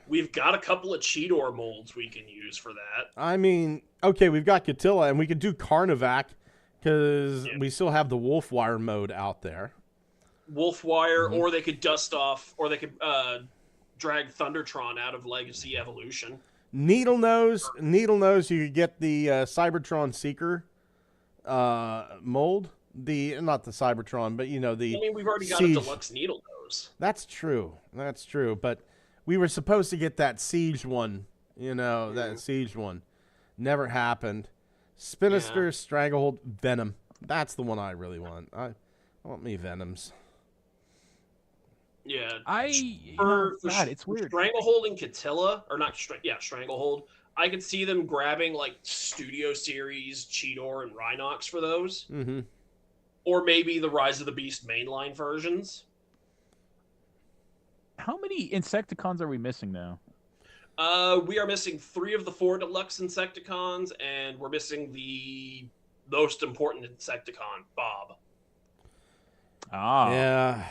We've got a couple of Cheetor molds we can use for that. I mean, okay, we've got Catilla, and we could do Carnivac because we still have the Wolfwire mode out there. Wolfwire, or they could dust off, or they could drag Thundertron out of Legacy Evolution. Needle Nose, you could get the Cybertron Seeker mold. Not the Cybertron, but you know the. I mean, we've already got Siege. a deluxe Needle Nose. That's true. But we were supposed to get that Siege one. You know that Siege one, never happened. Spinister, Stranglehold, Venom. That's the one I really want. I want me Venoms. Yeah. God, it's weird. Stranglehold and Catilla, or not? Stranglehold. I could see them grabbing like Studio Series Cheetor and Rhinox for those, Mm-hmm. or maybe the Rise of the Beast mainline versions. How many Insecticons are we missing now? We are missing 3 of the 4 deluxe Insecticons, and we're missing the most important Insecticon, Bob. Ah. Yeah.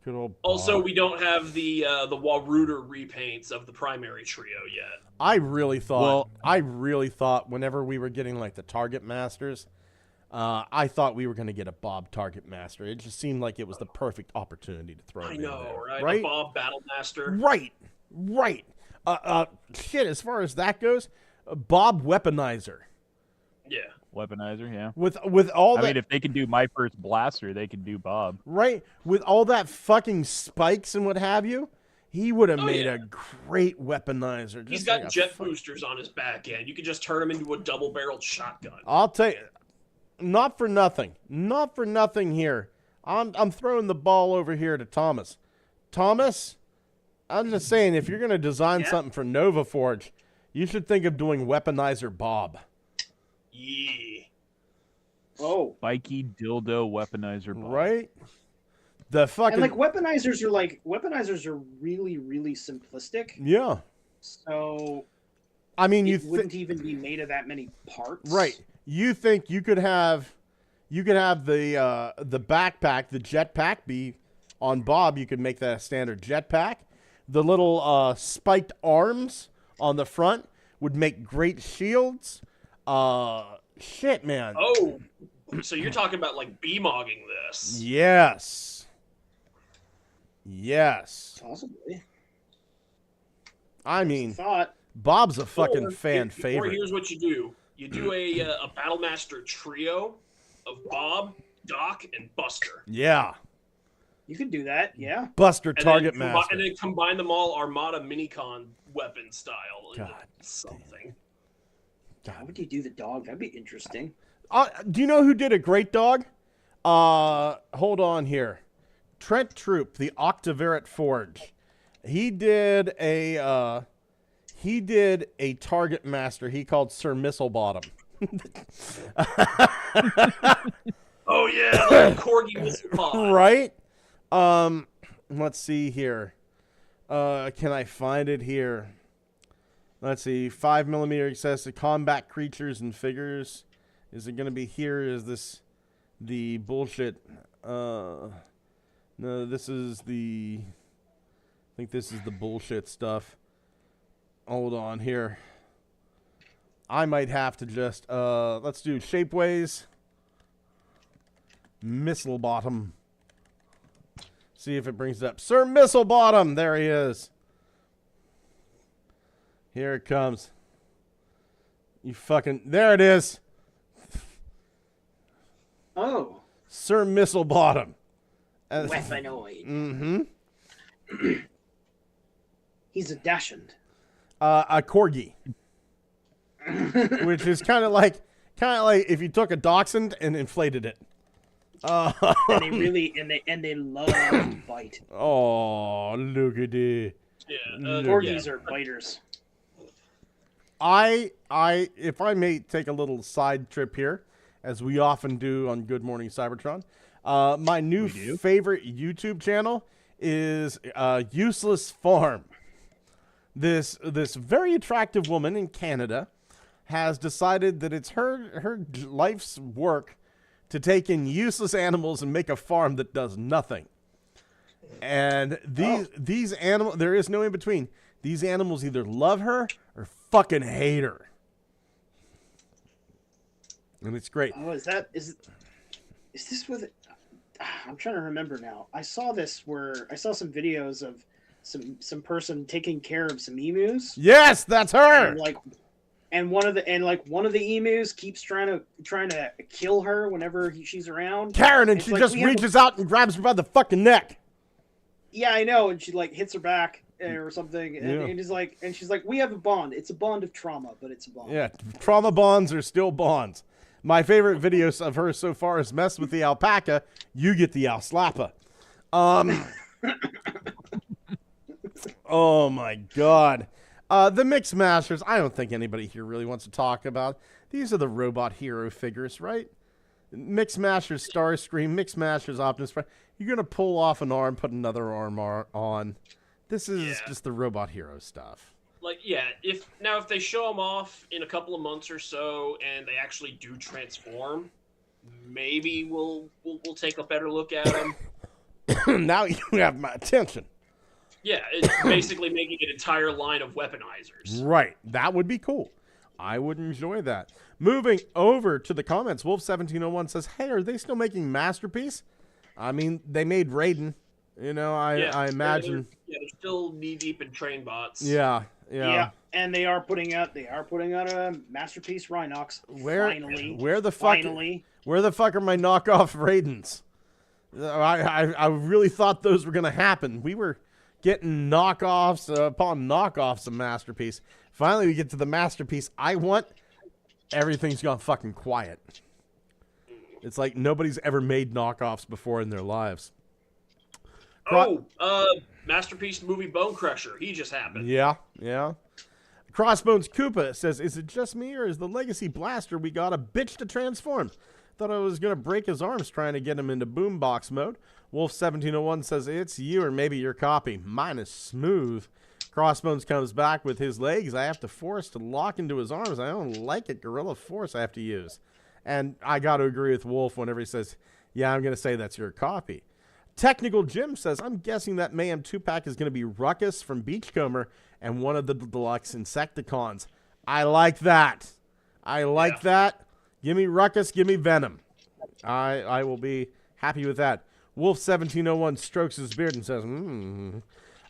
Good old. Also, Bob. we don't have the Waruder repaints of the primary trio yet. I really thought whenever we were getting like the Target Masters, I thought we were going to get a Bob Target Master. It just seemed like it was the perfect opportunity to throw it I in know, there. right? A Bob Battle Master. Right. Shit, as far as that goes, Bob Weaponizer. Yeah. Weaponizer, yeah. With all that, I mean, if they can do my first blaster, they can do Bob. right? With all that fucking spikes and what have you, he would have made a great weaponizer. He's just got like a jet boosters on his back end. You could just turn him into a double-barreled shotgun. I'll tell you, not for nothing here. I'm throwing the ball over here to Thomas. Thomas, I'm just saying, if you're going to design something for Nova Forge, you should think of doing Weaponizer Bob. Yeah. Oh. Spiky dildo weaponizer Bob. Right? The fucking And like weaponizers are really, really simplistic. yeah. So I mean, it wouldn't even be made of that many parts. right. You think you could have the backpack, the jetpack be on Bob, you could make that a standard jetpack. The little spiked arms on the front would make great shields. Shit, man. Oh, so you're talking about like B-mogging this? Yes. Yes. Possibly. I mean, Thought. Bob's a fucking Or favorite. here's what you do: you do a Battlemaster trio of Bob, Doc, and Buster. Yeah. You could do that, yeah. Buster And Target then Master. And then combine them all Armada Minicon weapon style into God something. How would you do the dog? That'd be interesting. Do you know who did a great dog? Hold on here. Trent Troop, the Octaverat Forge. He did a Target Master he called Sir Mistlebottom. Oh yeah, the corgi missile pod. Right? Let's see here. Can I find it here? Let's see. 5mm access to combat creatures and figures. Is it going to be here? Is this the bullshit? No, this is the... I think this is the bullshit stuff. Hold on here. I might have to just... let's do Shapeways. Mistlebottom. See if it brings it up. Sir Mistlebottom! There he is. Here it comes. You fucking... There it is. Oh. Sir Mistlebottom. Weaponoid. Mm-hmm. He's a Dachshund. A Corgi. Which is kind of like if you took a Dachshund and inflated it. And they really and they love to bite. Oh, look at it. Yeah, Corgis are biters. If I may take a little side trip here, as we often do on Good Morning Cybertron, my new favorite YouTube channel is Useless Farm. This very attractive woman in Canada has decided that it's her life's work to take in useless animals and make a farm that does nothing. And these animals, there is no in between. These animals either love her or fucking hate her. And it's great. Oh, is this with? I'm trying to remember now. I saw some videos of some person taking care of some emus. Yes, that's her. And one of the emus keeps trying to kill her whenever she's around. Karen, and she just reaches out and grabs her by the fucking neck. Yeah, I know, and she like hits her back or something, and she's like, we have a bond. It's a bond of trauma, but it's a bond. Yeah, trauma bonds are still bonds. My favorite videos of her so far is mess with the alpaca, you get the alslappa. Oh my god. The Mix Masters, I don't think anybody here really wants to talk about. These are the robot hero figures, right? Mix Masters Starscream, Mix Masters Optimus Prime. You're going to pull off an arm, put another arm on. This is just the robot hero stuff. Like, yeah, if they show them off in a couple of months or so and they actually do transform, maybe we'll take a better look at them. Now you have my attention. Yeah, it's basically making an entire line of weaponizers. Right. That would be cool. I would enjoy that. Moving over to the comments, Wolf1701 says, hey, are they still making Masterpiece? I mean, they made Raiden. You know, I imagine. They're still knee-deep in train bots. Yeah. And they are putting out a Masterpiece Rhinox. Finally. Where the fuck are my knockoff Raidens? I really thought those were going to happen. We were getting knockoffs upon knockoffs of Masterpiece. Finally, we get to the Masterpiece I want. Everything's gone fucking quiet. It's like nobody's ever made knockoffs before in their lives. Masterpiece movie Bone Crusher. He just happened. Yeah. Crossbones Koopa says, is it just me or is the Legacy Blaster we got a bitch to transform? Thought I was going to break his arms trying to get him into boombox mode. Wolf1701 says, it's you or maybe your copy. Mine is smooth. Crossbones comes back with his legs. I have to force to lock into his arms. I don't like it. Gorilla force I have to use. And I got to agree with Wolf whenever he says, yeah, I'm going to say that's your copy. Technical Jim says, I'm guessing that Mayhem 2-pack is going to be Ruckus from Beachcomber and one of the deluxe Insecticons. I like that. I like that. Give me Ruckus. Give me Venom. I will be happy with that. Wolf1701 strokes his beard and says,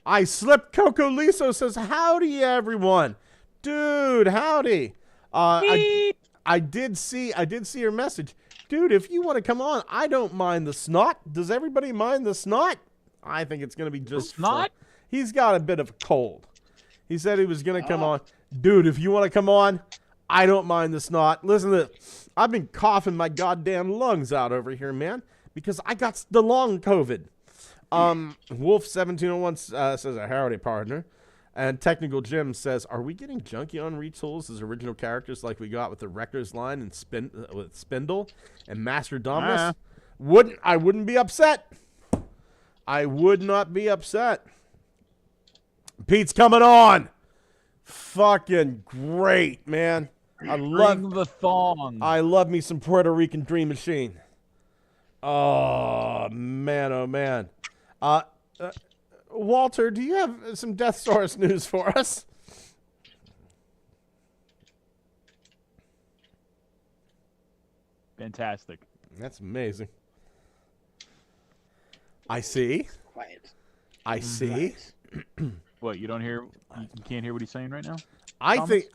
I slipped. Coco Liso says, howdy, everyone. Dude, howdy. I did see your message. Dude, if you want to come on, I don't mind the snot. Does everybody mind the snot? I think it's going to be just snot. He's got a bit of a cold. He said he was going to come on. Dude, if you want to come on, I don't mind the snot. Listen to this. I've been coughing my goddamn lungs out over here, man, because I got the long COVID. Wolf1701 says, a howdy, partner. And Technical Jim says, are we getting Junkion retools as original characters like we got with the Wreckers line and with Spindle and Master Dominus? I wouldn't be upset. I would not be upset. Pete's coming on. Fucking great, man. I love the thong. I love me some Puerto Rican Dream Machine. Oh man. Walter, do you have some Death Source news for us? Fantastic. That's amazing. I see. Quiet. I see. What, you don't hear? You can't hear what he's saying right now? I think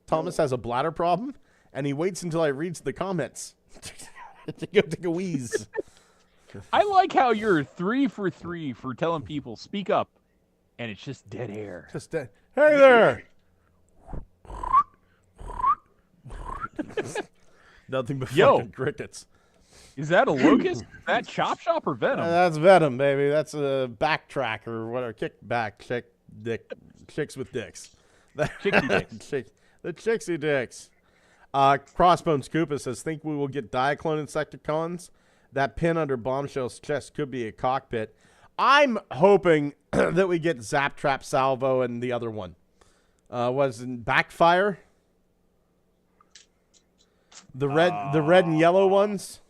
Thomas has a bladder problem, and he waits until I read the comments to go take a wheeze. I like how you're 3 for 3 for telling people speak up, and it's just dead air. Just dead. Hey there. Nothing but fucking crickets. Is that a locust? Is that Chop Shop or Venom? That's Venom, baby. That's a backtrack or whatever. Kickback chicks with dicks. Chicksy dicks. The Chicksy dicks. Crossbones Koopa says, think we will get Diaclone Insecticons? That pin under Bombshell's chest could be a cockpit. I'm hoping that we get Zap Trap Salvo and the other one. Was in Backfire? The red and yellow ones?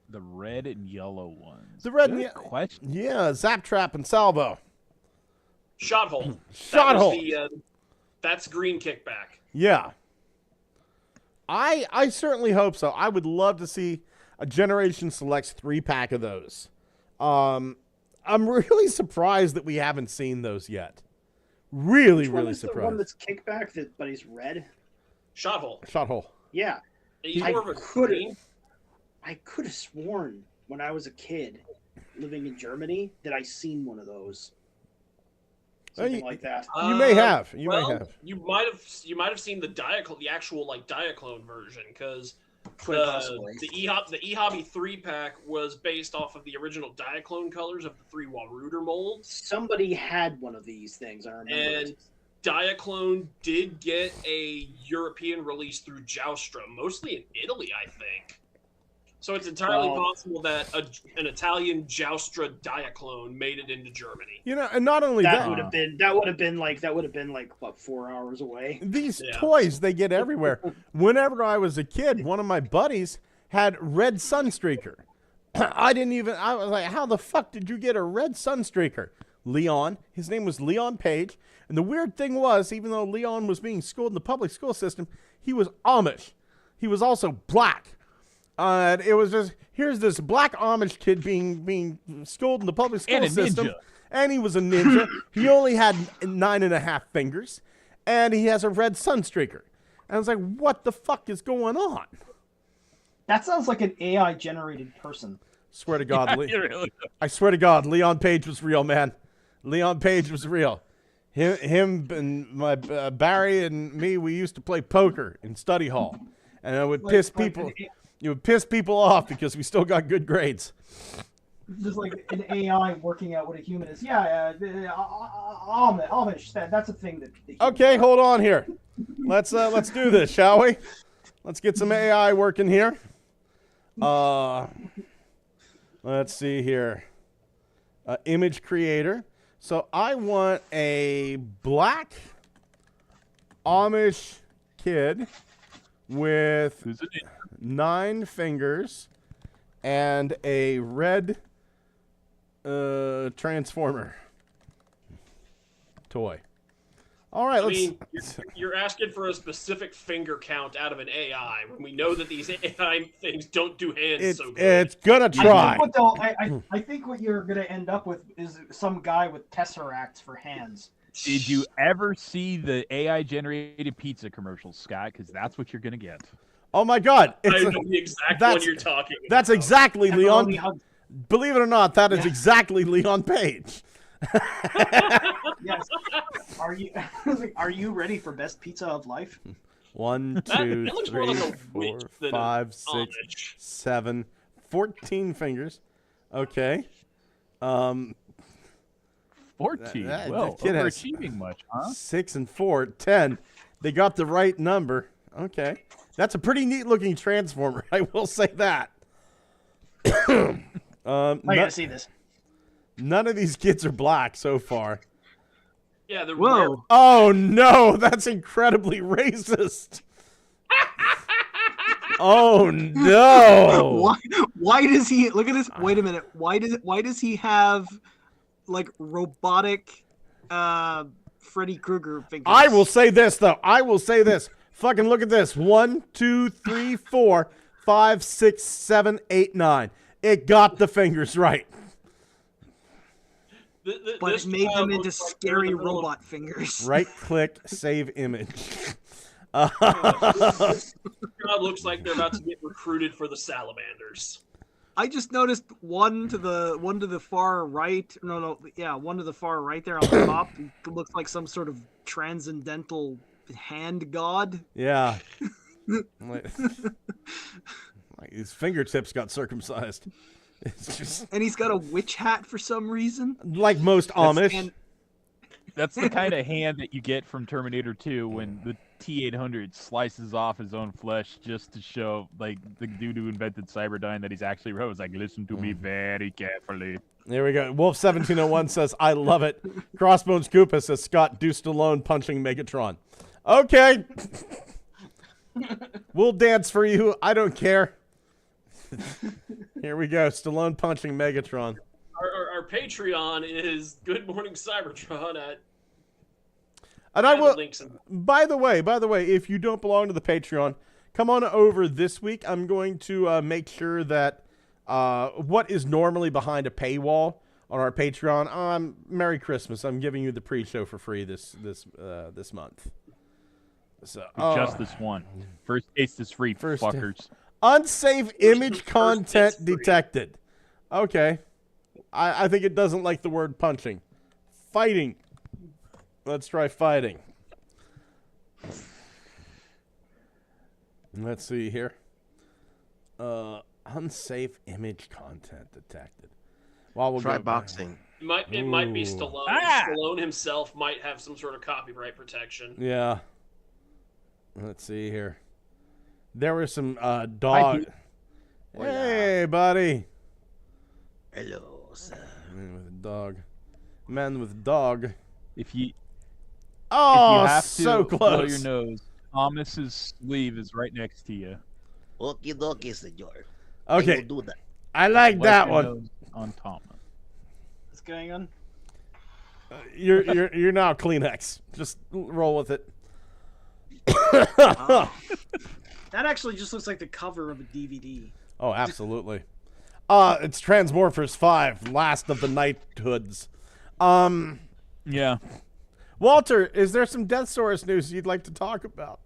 The red and yellow ones. The red Good and question. Yeah, Zap Trap and Salvo. Shot hole. Shot hole. That's green kickback. Yeah. I certainly hope so. I would love to see a Generation Selects 3-pack of those. I'm really surprised that we haven't seen those yet. Really surprised. The one that's kickback, but he's red. Shot hole. Shot hole. Yeah. He's I more of a could green. have sworn when I was a kid living in Germany that I seen one of those. Something like that. You may have. You well, may have. You might have seen the actual Diaclone version, because the E-Hobby 3-pack was based off of the original Diaclone colors of the 3 Walruder molds. Somebody had one of these things, I remember. And Diaclone did get a European release through Joustra, mostly in Italy, I think. So it's entirely possible that an Italian Joustra Diaclone made it into Germany. You know, and not only that would have been like what, 4 hours away. These toys they get everywhere. Whenever I was a kid, one of my buddies had red Sunstreaker. I was like, how the fuck did you get a red Sunstreaker? Leon, his name was Leon Page, and the weird thing was, even though Leon was being schooled in the public school system, he was Amish. He was also black. And it was just, here's this black Amish kid being schooled in the public school system. And he was a ninja. He only had 9.5 fingers. And he has a red Sunstreaker. And I was like, what the fuck is going on? That sounds like an AI-generated person. Swear to God, I swear to God, Leon Page was real, man. Leon Page was real. Him and my Barry and me, we used to play poker in study hall. And I would piss people... You would piss people off because we still got good grades. Just like an AI working out what a human is. Yeah, Amish. That's a thing that. Okay, hold on here. Let's do this, shall we? Let's get some AI working here. Let's see here. Image creator. So I want a black Amish kid with Who's it? 9 fingers and a red transformer toy. All right, I mean, you're asking for a specific finger count out of an AI when we know that these AI things don't do hands so good. It's gonna try. I think what you're gonna end up with is some guy with tesseracts for hands. Did you ever see the AI generated pizza commercials, Scott? Because that's what you're gonna get. Oh my God! I know the exact one you're talking about. That's exactly Leon. Hugs. Believe it or not, that is exactly Leon Page. Yes. Are you ready for best pizza of life? 1, 2, That looks more like 3, a 4, witch than 5, an 6, Amish. 7, 14 fingers. Okay. 14. That Well, kid has overachieving much, huh? 6 and 4, 10. They got the right number. Okay. That's a pretty neat looking transformer. I will say that. I gotta see this. None of these kids are black so far. Yeah, they're Whoa. Oh no, that's incredibly racist. Oh no. Why does he look at this? Wait a minute. Why does he have like robotic Freddy Krueger fingers? I will say this though. I will say this. Fucking look at this. 1, 2, 3, 4, 5, 6, 7, 8, 9. It got the fingers right. But it made them into scary robot fingers. Right click, save image. God looks like they're about to get recruited for the salamanders. I just noticed one to the far right. One to the far right there on the top. It looks like some sort of transcendental hand god. Yeah. Like his fingertips got circumcised. It's just And he's got a witch hat for some reason. like most Amish. And That's the kind of hand that you get from Terminator 2 when the T-800 slices off his own flesh just to show, like, the dude who invented Cyberdyne that he's actually wrote. It's like, listen to me very carefully. There we go. Wolf1701 says, I love it. Crossbones Koopa says, Scott, do Stallone punching Megatron. Okay. We'll dance for you. I don't care. Here we go. Stallone punching Megatron. Our Patreon is Good Morning Cybertron at. And I will. Links in. By the way, if you don't belong to the Patreon, come on over this week. I'm going to make sure that what is normally behind a paywall on our Patreon. Merry Christmas! I'm giving you the pre-show for free this month. So Just this one. First taste is free, fuckers. Unsafe image content it's free. detected. Okay. I think it doesn't like the word punching. Fighting. Let's try fighting. Let's see here. Unsafe image content detected. Well, we'll Try go boxing. It might be Stallone. Ah! Stallone himself might have some sort of copyright protection. Yeah. Let's see here. There were some dog. Hey, buddy. Hello, sir. Man with a dog. Man with dog. If you Oh, have to so blow close. your nose, Thomas's sleeve is right next to you. Okie dokie, senor. Okay, I will do that. I like Wipe that your one. nose on Thomas. what's going on? You're now Kleenex. Just roll with it. That actually just looks like the cover of a DVD. Oh, absolutely. It's Transmorphers 5, Last of the Knighthoods. Yeah. Walter, is there some Deathsaurus news you'd like to talk about?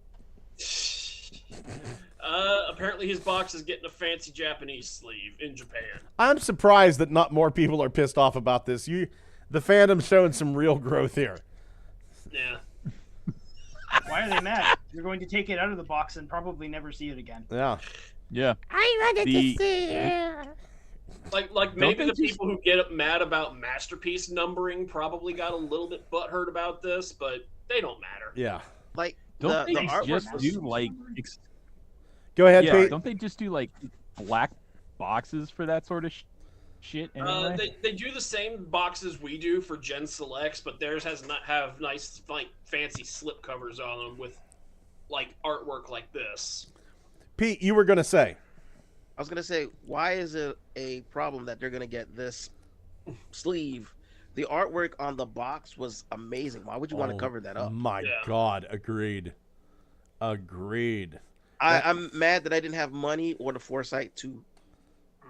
Apparently his box is getting a fancy Japanese sleeve in Japan. I'm surprised that not more people are pissed off about this. The fandom's showing some real growth here. Yeah. Why are they mad? You're going to take it out of the box and probably never see it again. Yeah. Yeah. I wanted The- to see it. Like maybe they the just- people who get mad about masterpiece numbering probably got a little bit butthurt about this, but they don't matter. Yeah. Like Don't the they artwork just was do like Go ahead, yeah? Pete. Don't they just do like black boxes for that sort of shit anyway? They do the same boxes we do for Gen Selects, but theirs have nice, like, fancy slip covers on them with, like, artwork like this. Pete, you were gonna say. I was gonna say, why is it a problem that they're gonna get this sleeve? The artwork on the box was amazing. Why would you want to cover that up? My God, agreed. I'm mad that I didn't have money or the foresight to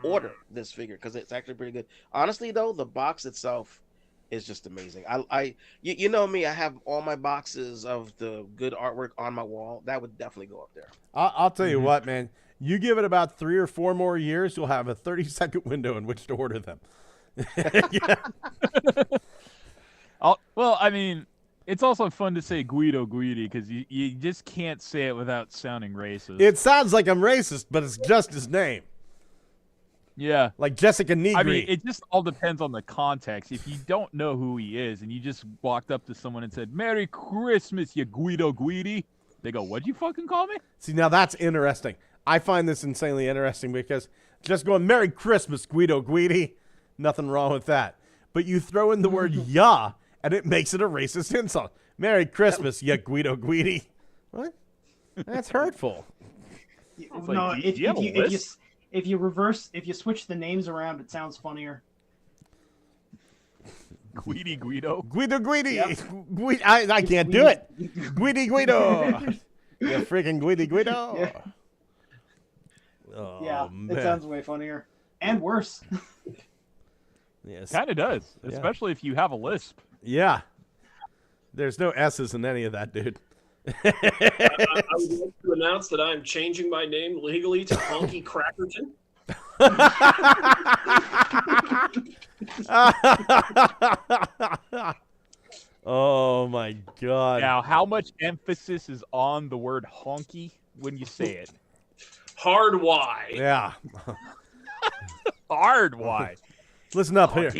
order this figure because it's actually pretty good. Honestly, though, the box itself is just amazing. You know me, I have all my boxes of the good artwork on my wall. That would definitely go up there. I'll tell you what, man. You give it about 3 or 4 more years, you'll have a 30-second window in which to order them. Well, I mean, it's also fun to say Guido Guidi because you just can't say it without sounding racist. It sounds like I'm racist, but it's just his name. Yeah. Like Jessica Negri. I mean, it just all depends on the context. If you don't know who he is and you just walked up to someone and said, "Merry Christmas, you Guido Guidi," they go, "What'd you fucking call me?" See, now that's interesting. I find this insanely interesting because just going, "Merry Christmas, Guido Guidi," nothing wrong with that. But you throw in the word "ya," and it makes it a racist insult. "Merry Christmas, ya Guido Guidi." What? That's hurtful. No, do you have a list? if you switch the names around, it sounds funnier. Guidi Guido. Guido Guidi. Yep. I can't do it. Guidi Guido. You freaking Guidi Guido. Yeah. Oh, Yeah, man. it sounds way funnier and worse. Yes. Kind of does, especially if you have a lisp. Yeah. There's no S's in any of that, dude. I would like to announce that I'm changing my name legally to Honky Crackerton. Oh my God. Now, how much emphasis is on the word honky when you say it? Hard Y. Yeah. Hard Y. Listen up here.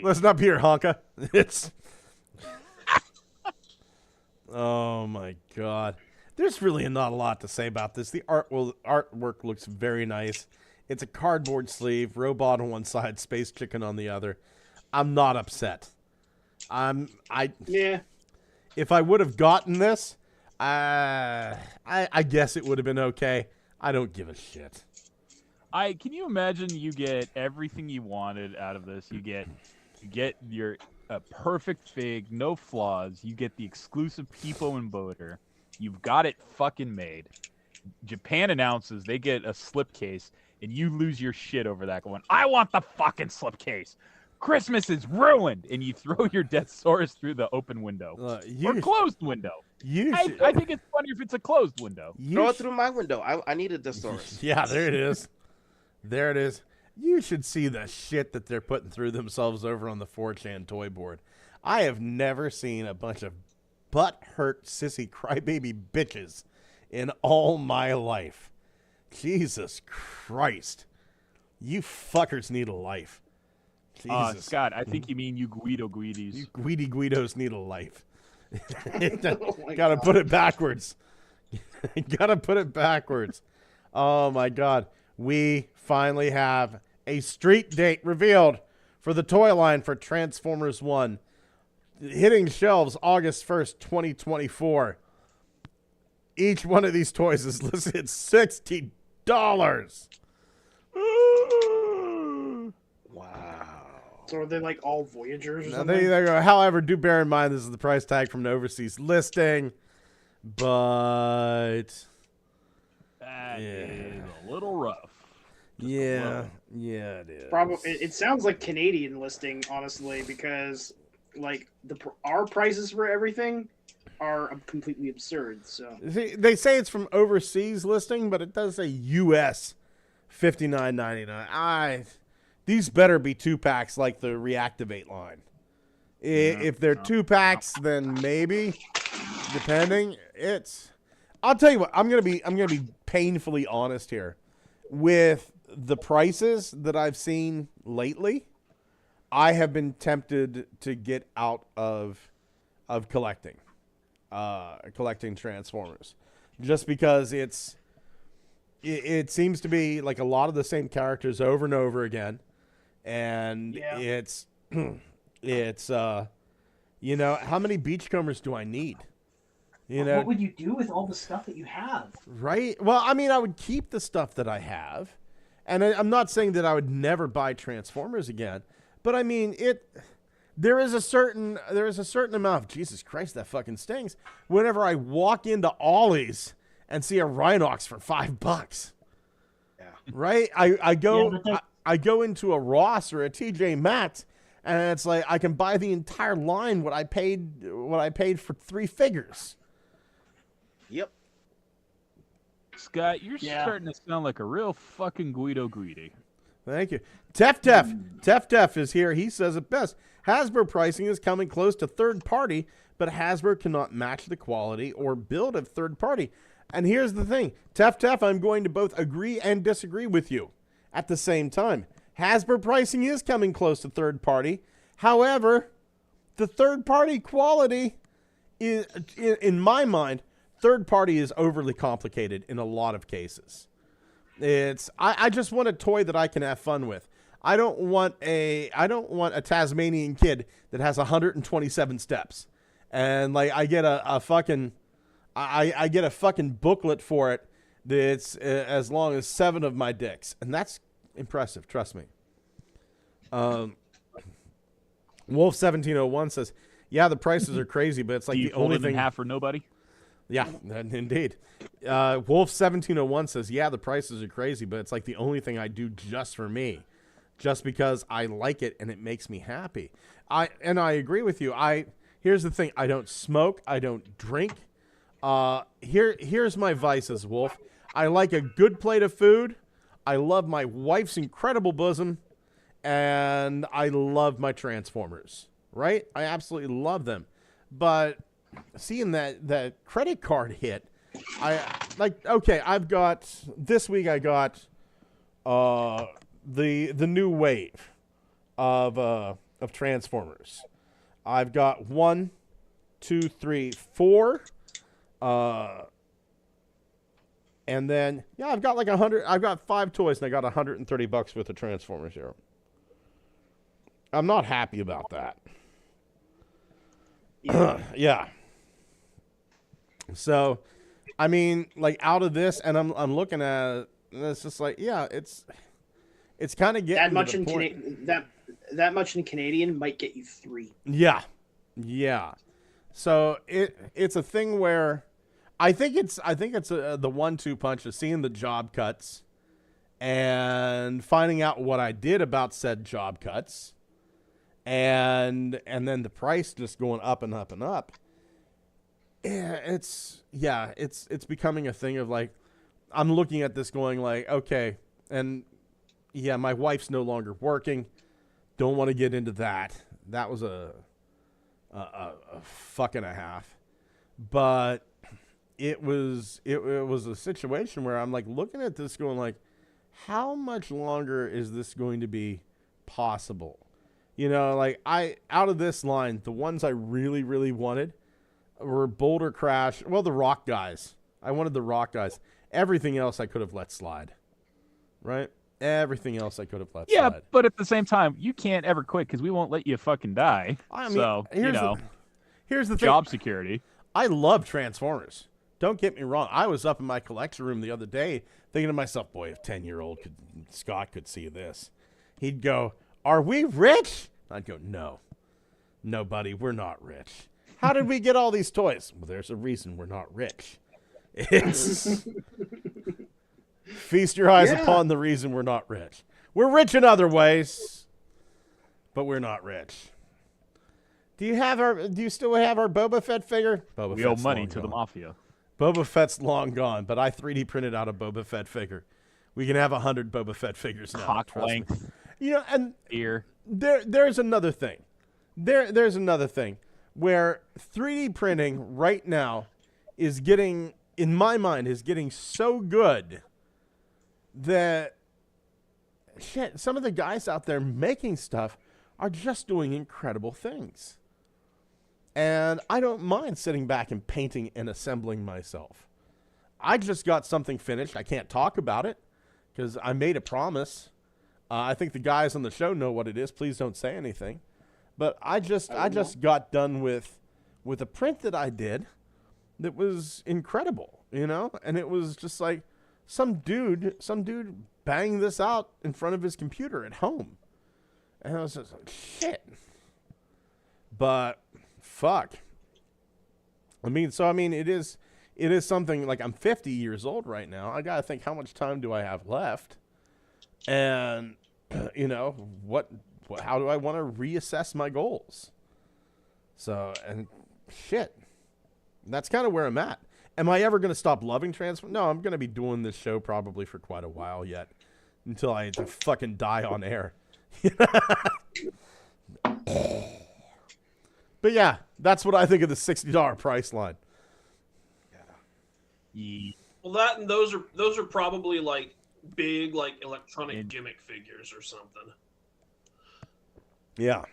Listen up here, Honka. It's. Oh my God. There's really not a lot to say about this. The artwork looks very nice. It's a cardboard sleeve, robot on one side, space chicken on the other. I'm not upset. Yeah. If I would have gotten this, I guess it would have been okay. I don't give a shit. Can you imagine you get everything you wanted out of this? You get your perfect fig, no flaws. You get the exclusive Peepo and Boater. You've got it fucking made. Japan announces they get a slipcase, and you lose your shit over that going, "I want the fucking slipcase. Christmas is ruined," and you throw your Deathsaurus through the open window or closed window. I think it's funny if it's a closed window. Throw it through my window. I needed the Deathsaurus. Yeah, there it is. There it is. You should see the shit that they're putting through themselves over on the 4chan toy board. I have never seen a bunch of butt-hurt, sissy, crybaby bitches in all my life. Jesus Christ. You fuckers need a life. Jesus. Scott, I think you mean you Guido Guidis. You Guidos need a life. Oh Gotta put it backwards. Gotta put it backwards. Oh my God. We finally have a street date revealed for the toy line for Transformers 1. Hitting shelves August 1st, 2024. Each one of these toys is listed at $60. Wow. So are they like all Voyagers or Now, something? they go. However, do bear in mind this is the price tag from an overseas listing, but That is a little rough. yeah, it is. Probably it sounds like Canadian listing, honestly, because like our prices for everything are completely absurd. So See, they say it's from overseas listing, but it does say U.S. $59.99. These better be 2-packs like the Reactivate line. If they're 2-packs, then maybe, depending. I'll tell you what. I'm gonna be painfully honest here. With the prices that I've seen lately, I have been tempted to get out of collecting Transformers, just because it seems to be like a lot of the same characters over and over again, and Yeah. it's you know, how many beachcombers do I need? You know, What would you do with all the stuff that you have? right? Well, I mean, I would keep the stuff that I have, and I'm not saying that I would never buy Transformers again, but I mean, there is a certain amount of, Jesus Christ, that fucking stings. Whenever I walk into Ollie's and see a Rhinox for $5, Yeah. right? I go Yeah, but I go into a Ross or a TJ Maxx, and it's like I can buy the entire line what I paid for 3 figures. Yep. Scott, you're Yeah. starting to sound like a real fucking Guido Greedy. Thank you. Tef is here. He says it best. Hasbro pricing is coming close to third party, but Hasbro cannot match the quality or build of third party. And here's the thing. Tef, I'm going to both agree and disagree with you at the same time. Hasbro pricing is coming close to third party. However, the third party quality is, in my mind, third party is overly complicated in a lot of cases. I just want a toy that I can have fun with. I don't want a Tasmanian kid that has 127 steps, and like I get a fucking booklet for it that's as long as 7 of my dicks, and that's impressive. Trust me. Wolf 1701 says, "Yeah, the prices are crazy, but it's like Do you the fold only it in thing." half for nobody? Yeah, indeed. Wolf 1701 says, "Yeah, the prices are crazy, but it's like the only thing I do just for me, just because I like it and it makes me happy." I agree with you. Here's the thing: I don't smoke, I don't drink. Here's my vices, Wolf. I like a good plate of food. I love my wife's incredible bosom, and I love my Transformers. Right? I absolutely love them, but seeing that credit card hit, I've got this week. I got the new wave of Transformers. I've got 1, 2, 3, 4, and then I've got like 100. I've got 5 toys, and I got $130 worth of Transformers here. I'm not happy about that. Yeah. So, I mean, like out of this, and I'm looking at it, and it's just like, yeah, it's kind of getting That much to the in point. that much in Canadian might get you 3. Yeah. So it's a thing where I think it's the 1-2 punch of seeing the job cuts and finding out what I did about said job cuts, and then the price just going up and up and up. It's becoming a thing of like, I'm looking at this going like, okay, and yeah, my wife's no longer working. Don't want to get into that. That was a fuck and a half. But it was a situation where I'm like looking at this going like, how much longer is this going to be possible? You know, like out of this line, the ones I really, really wanted were Boulder Crash. Well, the Rock guys. I wanted the Rock guys. Everything else I could have let slide. Right? Everything else I could have let slide. But at the same time, you can't ever quit because we won't let you fucking die. I mean, so, here's the thing. job security. I love Transformers. Don't get me wrong. I was up in my collection room the other day thinking to myself, boy, if 10-year-old Scott could see this, he'd go, "Are we rich?" I'd go, "No. No, buddy, we're not rich. How did we get all these toys?" "Well, there's a reason we're not rich. It's feast your eyes upon the reason we're not rich. We're rich in other ways, but we're not rich." Do you still have our Boba Fett figure? Boba We owe Fett's money long to the gone. mafia. Boba Fett's long gone, but I 3D printed out a Boba Fett figure. We can have 100 Boba Fett figures now. Cock trust me. length, You know, and ear. there's another thing. There's another thing where 3D printing right now is getting, in my mind, is getting so good that shit, some of the guys out there making stuff are just doing incredible things. And I don't mind sitting back and painting and assembling myself. I just got something finished. I can't talk about it because I made a promise. I think the guys on the show know what it is. Please don't say anything. But I just got done with a print that I did that was incredible, you know? And it was just like some dude banged this out in front of his computer at home. And I was just like, shit. But fuck. I mean, it is something like I'm 50 years old right now. I got to think, how much time do I have left? And you know, how do I want to reassess my goals? So, and shit. That's kind of where I'm at. Am I ever going to stop loving Transformers? No, I'm going to be doing this show probably for quite a while yet, until I fucking die on air. But yeah, that's what I think of the $60 price line. Yeah. Well, that and those are probably like big like electronic gimmick figures or something. Yeah.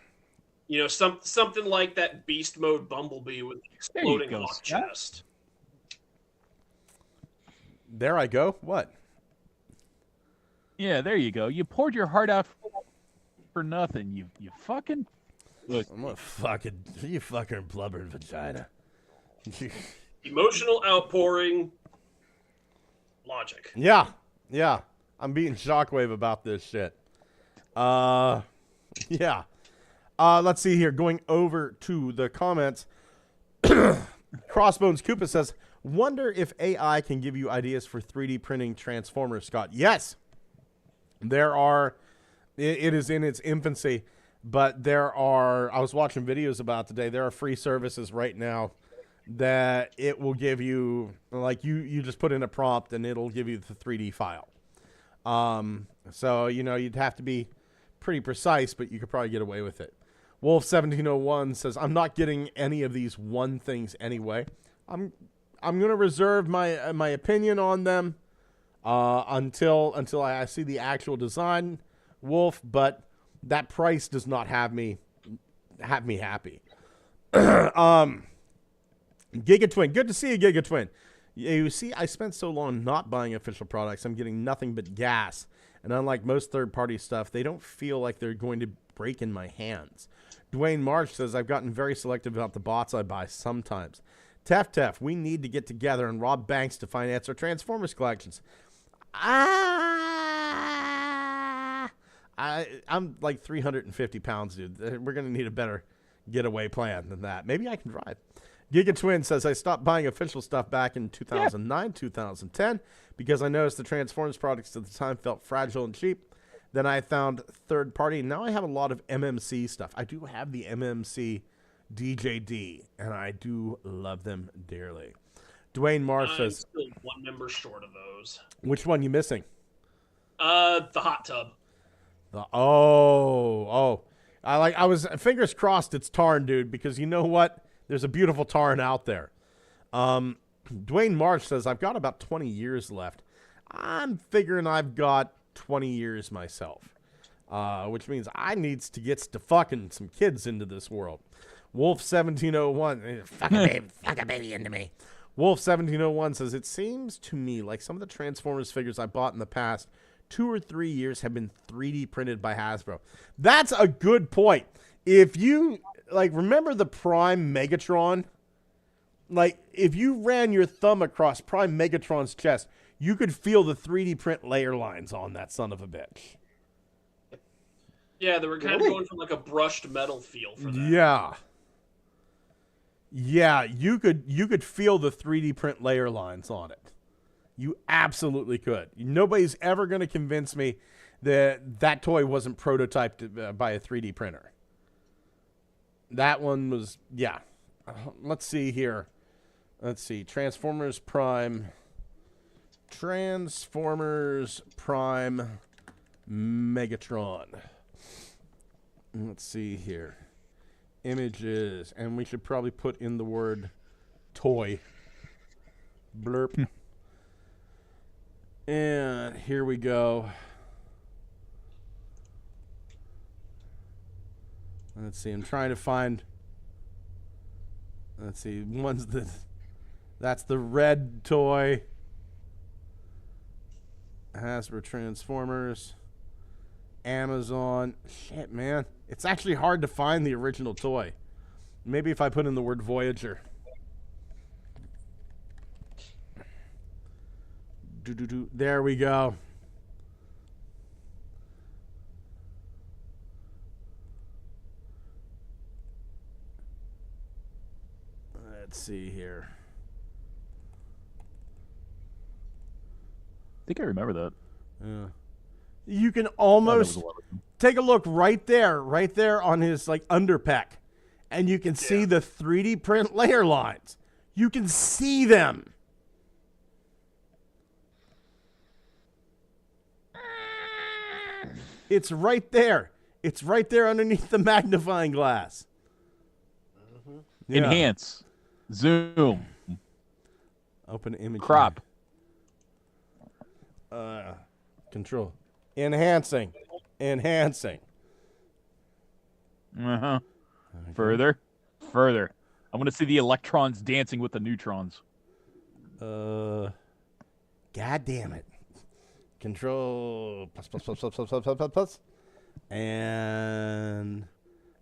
You know, something like that Beast Mode Bumblebee with the exploding hawk chest. There I go. What? Yeah, there you go. You poured your heart out for nothing. You fucking. Look. I'm gonna you fucking blubbered vagina. Emotional outpouring. Logic. Yeah. I'm being Shockwave about this shit. Yeah. Let's see here. Going over to the comments. Crossbones Koopa says, wonder if AI can give you ideas for 3D printing Transformers, Scott. Yes. There are. It is in its infancy, but there are. I was watching videos about today. There are free services right now that it will give you, like you just put in a prompt and it'll give you the 3D file. So, you know, you'd have to be pretty precise, but you could probably get away with it. Wolf1701 says, I'm not getting any of these one things anyway. I'm going to reserve my opinion on them until I see the actual design, Wolf, but that price does not have me happy. Gigatwin, good to see you, Gigatwin. You see, I spent so long not buying official products, I'm getting nothing but gas. And unlike most third-party stuff, they don't feel like they're going to break in my hands. Dwayne Marsh says, I've gotten very selective about the bots I buy sometimes. Tef, we need to get together and rob banks to finance our Transformers collections. I'm like 350 pounds, dude. We're going to need a better getaway plan than that. Maybe I can drive. Giga Twin says, I stopped buying official stuff back in 2009, 2010, because I noticed the Transformers products at the time felt fragile and cheap. Then I found third party. Now I have a lot of MMC stuff. I do have the MMC DJD, and I do love them dearly. Dwayne Marsh says, I'm still one member short of those. Which one you missing? The hot tub. I was fingers crossed it's Tarn, dude, because you know what? There's a beautiful Tarn out there. Dwayne Marsh says, I've got about 20 years left. I'm figuring I've got 20 years myself, which means I needs to get to fucking some kids into this world. Wolf1701, fuck a baby into me. Wolf1701 says, it seems to me like some of the Transformers figures I bought in the past 2 or 3 years have been 3D printed by Hasbro. That's a good point. If you, remember the Prime Megatron? If you ran your thumb across Prime Megatron's chest, you could feel the 3D print layer lines on that son of a bitch. Yeah, they were kind of going for a brushed metal feel for that. Yeah, you could feel the 3D print layer lines on it. You absolutely could. Nobody's ever going to convince me that toy wasn't prototyped by a 3D printer. That one was, yeah. Let's see here. Let's see. Transformers Prime Megatron. Let's see here. Images. And we should probably put in the word toy. Blurp. And here we go. Let's see. I'm trying to find. Let's see. That's the red toy. Hasbro Transformers. Amazon. Shit, man. It's actually hard to find the original toy. Maybe if I put in the word Voyager. There we go. Let's see here. I think I remember that. Yeah. You can almost take a look right there on his like underpack, and you can see the 3D print layer lines. You can see them. It's right there. It's right there underneath the magnifying glass. Yeah. Enhance. Zoom. Open image. Crop. Control. Enhancing. Uh-huh. Okay. Further. I want to see the electrons dancing with the neutrons. God damn it. Control plus. And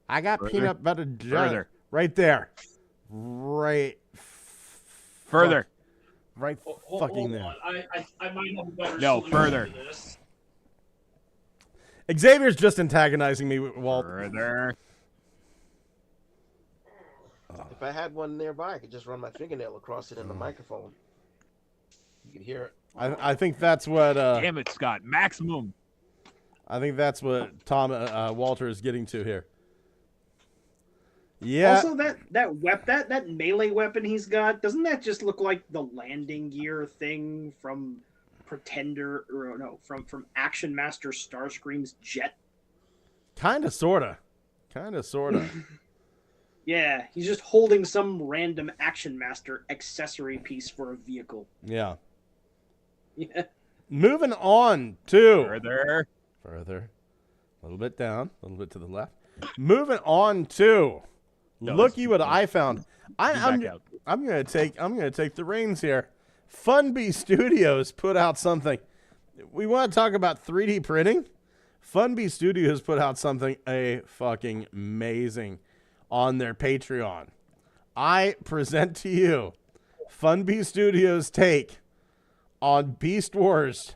I got peanut butter jelly right there. Right. Further. Right Hold fucking there. on. I might have a better No, solution further. to this. Xavier's just antagonizing me, Walt. Further. If I had one nearby, I could just run my fingernail across it in the microphone. You can hear it. I think that's what. Damn it, Scott. Maximum. I think that's what Tom Walter is getting to here. Yeah. Also, that melee weapon he's got, doesn't that just look like the landing gear thing from Pretender, or no, from Action Master Starscream's jet? Kinda, sorta. Yeah, he's just holding some random Action Master accessory piece for a vehicle. Yeah. Yeah. Moving on to Further. A little bit down, a little bit to the left. Moving on to looky what I found. I'm gonna take the reins here. Funbee Studios put out something. We want to talk about 3D printing. Funbee Studios put out something fucking amazing on their Patreon. I present to you Funbee Studios' take on Beast Wars.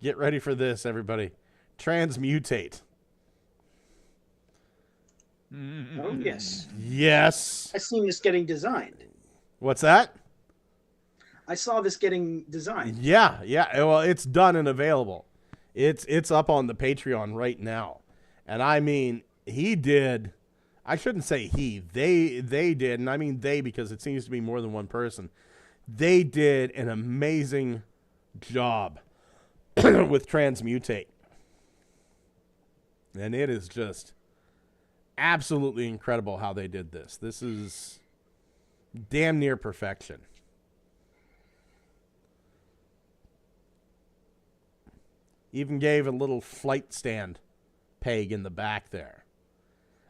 Get ready for this, everybody. Transmutate. Oh, yes. Yes. I've seen this getting designed. What's that? I saw this getting designed. Yeah. Well, it's done and available. It's up on the Patreon right now. And I mean, he did. I shouldn't say he. They did, and I mean they because it seems to be more than one person. They did an amazing job with Transmutate. And it is just absolutely incredible how they did this. This is damn near perfection. Even gave a little flight stand peg in the back there.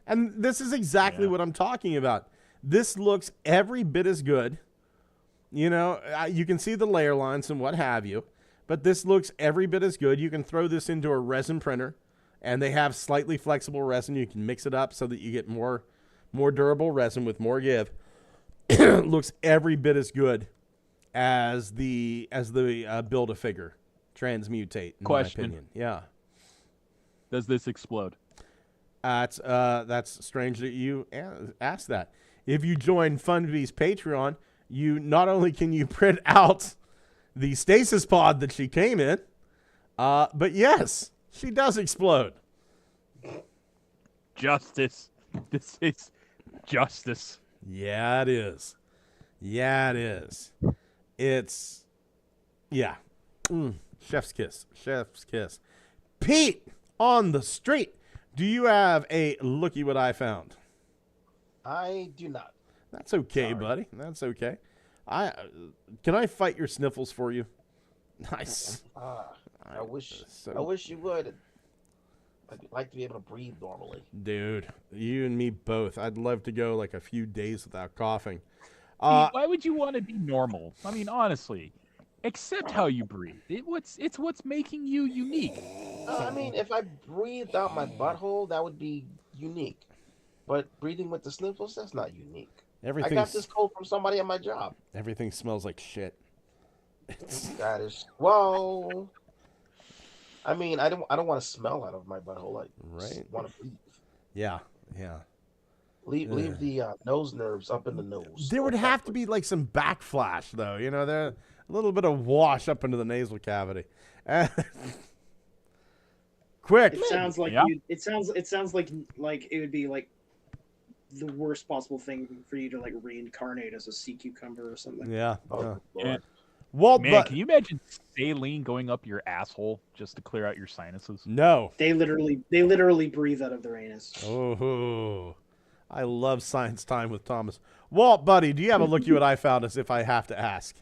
And this is exactly what I'm talking about. This looks every bit as good. You know, you can see the layer lines and what have you, but this looks every bit as good. You can throw this into a resin printer, and they have slightly flexible resin. You can mix it up so that you get more durable resin with more give. Looks every bit as good as the Build-A-Figure Transmutate, in my opinion. Yeah. Does this explode? That's strange that you asked that. If you join Funbee's Patreon, you not only can you print out the stasis pod that she came in, but yes, she does explode. Justice. This is justice. Yeah, it is. It's chef's kiss. Pete on the street. Do you have a looky what I found? I do not. That's okay, Sorry. buddy. That's okay. Can I fight your sniffles for you? Nice. I wish you would. I'd like to be able to breathe normally. Dude, you and me both. I'd love to go like a few days without coughing. Why would you want to be normal? I mean, honestly. Accept how you breathe. It's what's making you unique. I mean, if I breathed out my butthole, that would be unique. But breathing with the sniffles, that's not unique. I got this cold from somebody at my job. Everything smells like shit. That is well. I mean, I don't want to smell out of my butthole. I just want to breathe. Yeah. Leave the nose nerves up in the nose. There would have to be like some backflash, though. You know, there a little bit of wash up into the nasal cavity. Quick. It sounds like it sounds like it would be like the worst possible thing for you to like reincarnate as a sea cucumber or something. Yeah. Walt, man, can you imagine saline going up your asshole just to clear out your sinuses? No. They literally breathe out of their anus. Oh, I love science time with Thomas. Walt, buddy, do you have a look at what I found as if I have to ask?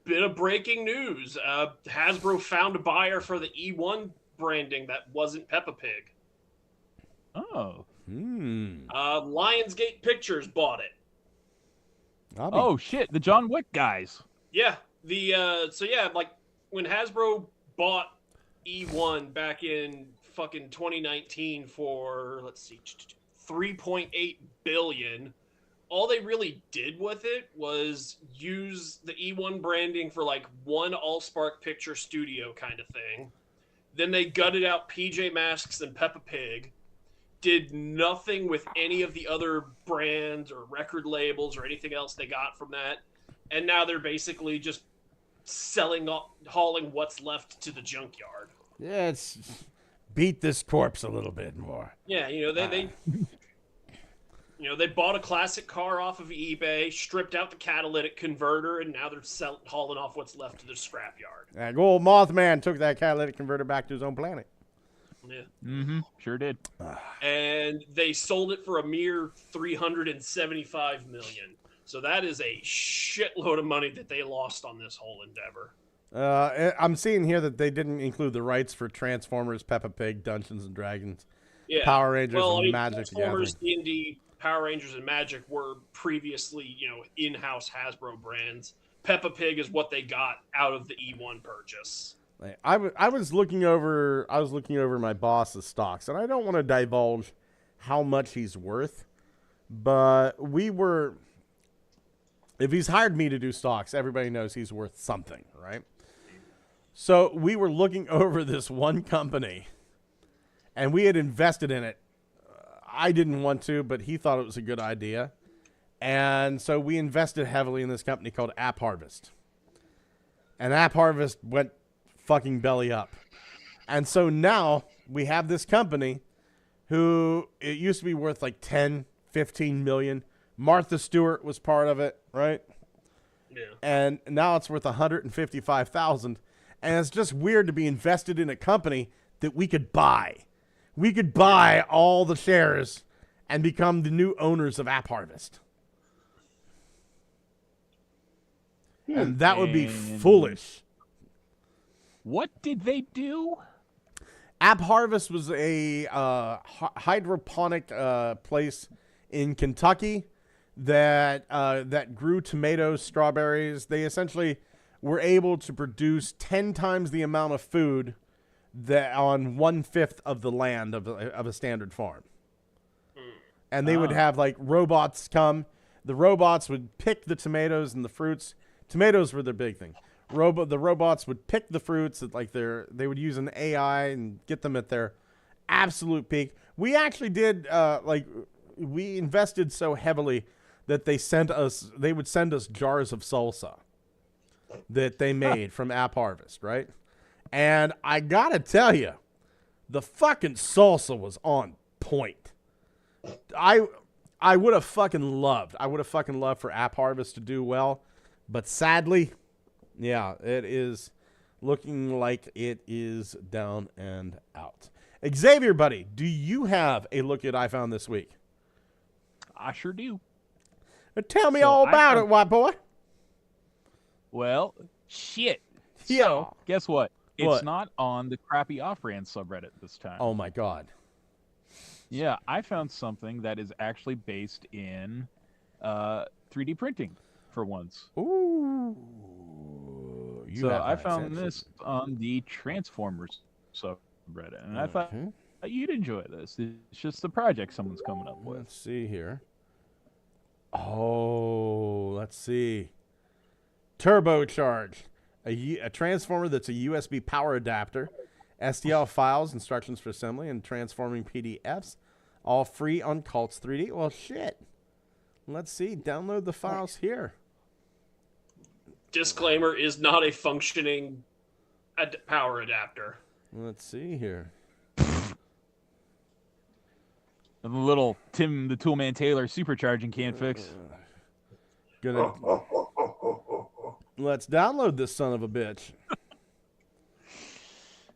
Bit of breaking news. Hasbro found a buyer for the E1 branding that wasn't Peppa Pig. Oh. Lionsgate Pictures bought it. Oh shit, the John Wick guys. Yeah. Like when Hasbro bought E1 back in fucking 2019 for, let's see, 3.8 billion, all they really did with it was use the E1 branding for like one Allspark Picture Studio kind of thing. Then they gutted out PJ Masks and Peppa Pig. Did nothing with any of the other brands or record labels or anything else they got from that. And now they're basically just hauling what's left to the junkyard. Yeah, it's beat this corpse a little bit more. Yeah, they bought a classic car off of eBay, stripped out the catalytic converter, and now they're hauling off what's left to the scrapyard. Good old Mothman took that catalytic converter back to his own planet. Yeah. Mm-hmm. Sure did. And they sold it for a mere $375 million. So that is a shitload of money that they lost on this whole endeavor. I'm seeing here that they didn't include the rights for Transformers, Peppa Pig, Dungeons and Dragons, Power Rangers, and Magic the Gathering. Transformers, D&D, Power Rangers, and Magic were previously, in-house Hasbro brands. Peppa Pig is what they got out of the E1 purchase. I was looking over my boss's stocks, and I don't want to divulge how much he's worth, but if he's hired me to do stocks, everybody knows he's worth something, right? So we were looking over this one company, and we had invested in it. I didn't want to, but he thought it was a good idea, and so we invested heavily in this company called App Harvest, and App Harvest went fucking belly up. And so now we have this company who it used to be worth like 10, 15 million. Martha Stewart was part of it, right? Yeah. And now it's worth 155,000. And it's just weird to be invested in a company that we could buy. We could buy all the shares and become the new owners of App Harvest. And that would be foolish. What did they do? App Harvest was a hydroponic place in Kentucky that grew tomatoes, strawberries. They essentially were able to produce 10 times the amount of food that on 1/5 of the land of a standard farm. And they would have like robots come. The robots would pick the tomatoes and the fruits. Tomatoes were their big thing. The robots would pick the fruits at like they would use an AI and get them at their absolute peak. We actually did we invested so heavily that they would send us jars of salsa that they made from App Harvest, right? And I gotta tell you, the fucking salsa was on point. I would have fucking loved for App Harvest to do well, but sadly, yeah, it is looking like it is down and out. Xavier, buddy, do you have a look at I found this week? I sure do. Tell me all about it, white boy. Well, shit. Yeah. So, guess what? What? It's not on the crappy off-brand subreddit this time. Oh, my God. Yeah, I found something that is actually based in 3D printing for once. Ooh. you So have I access. found this on the Transformers subreddit, and I thought you'd enjoy this. It's just a project someone's coming up with. Let's see here. Oh, let's see. Turbocharged. A transformer that's a USB power adapter, STL files, instructions for assembly, and transforming PDFs. All free on Cults 3D. Well, shit. Let's see. Download the files here. Disclaimer is not a functioning power adapter. Let's see here. And the little Tim the Toolman Taylor supercharging can't fix. Gonna. Let's download this son of a bitch.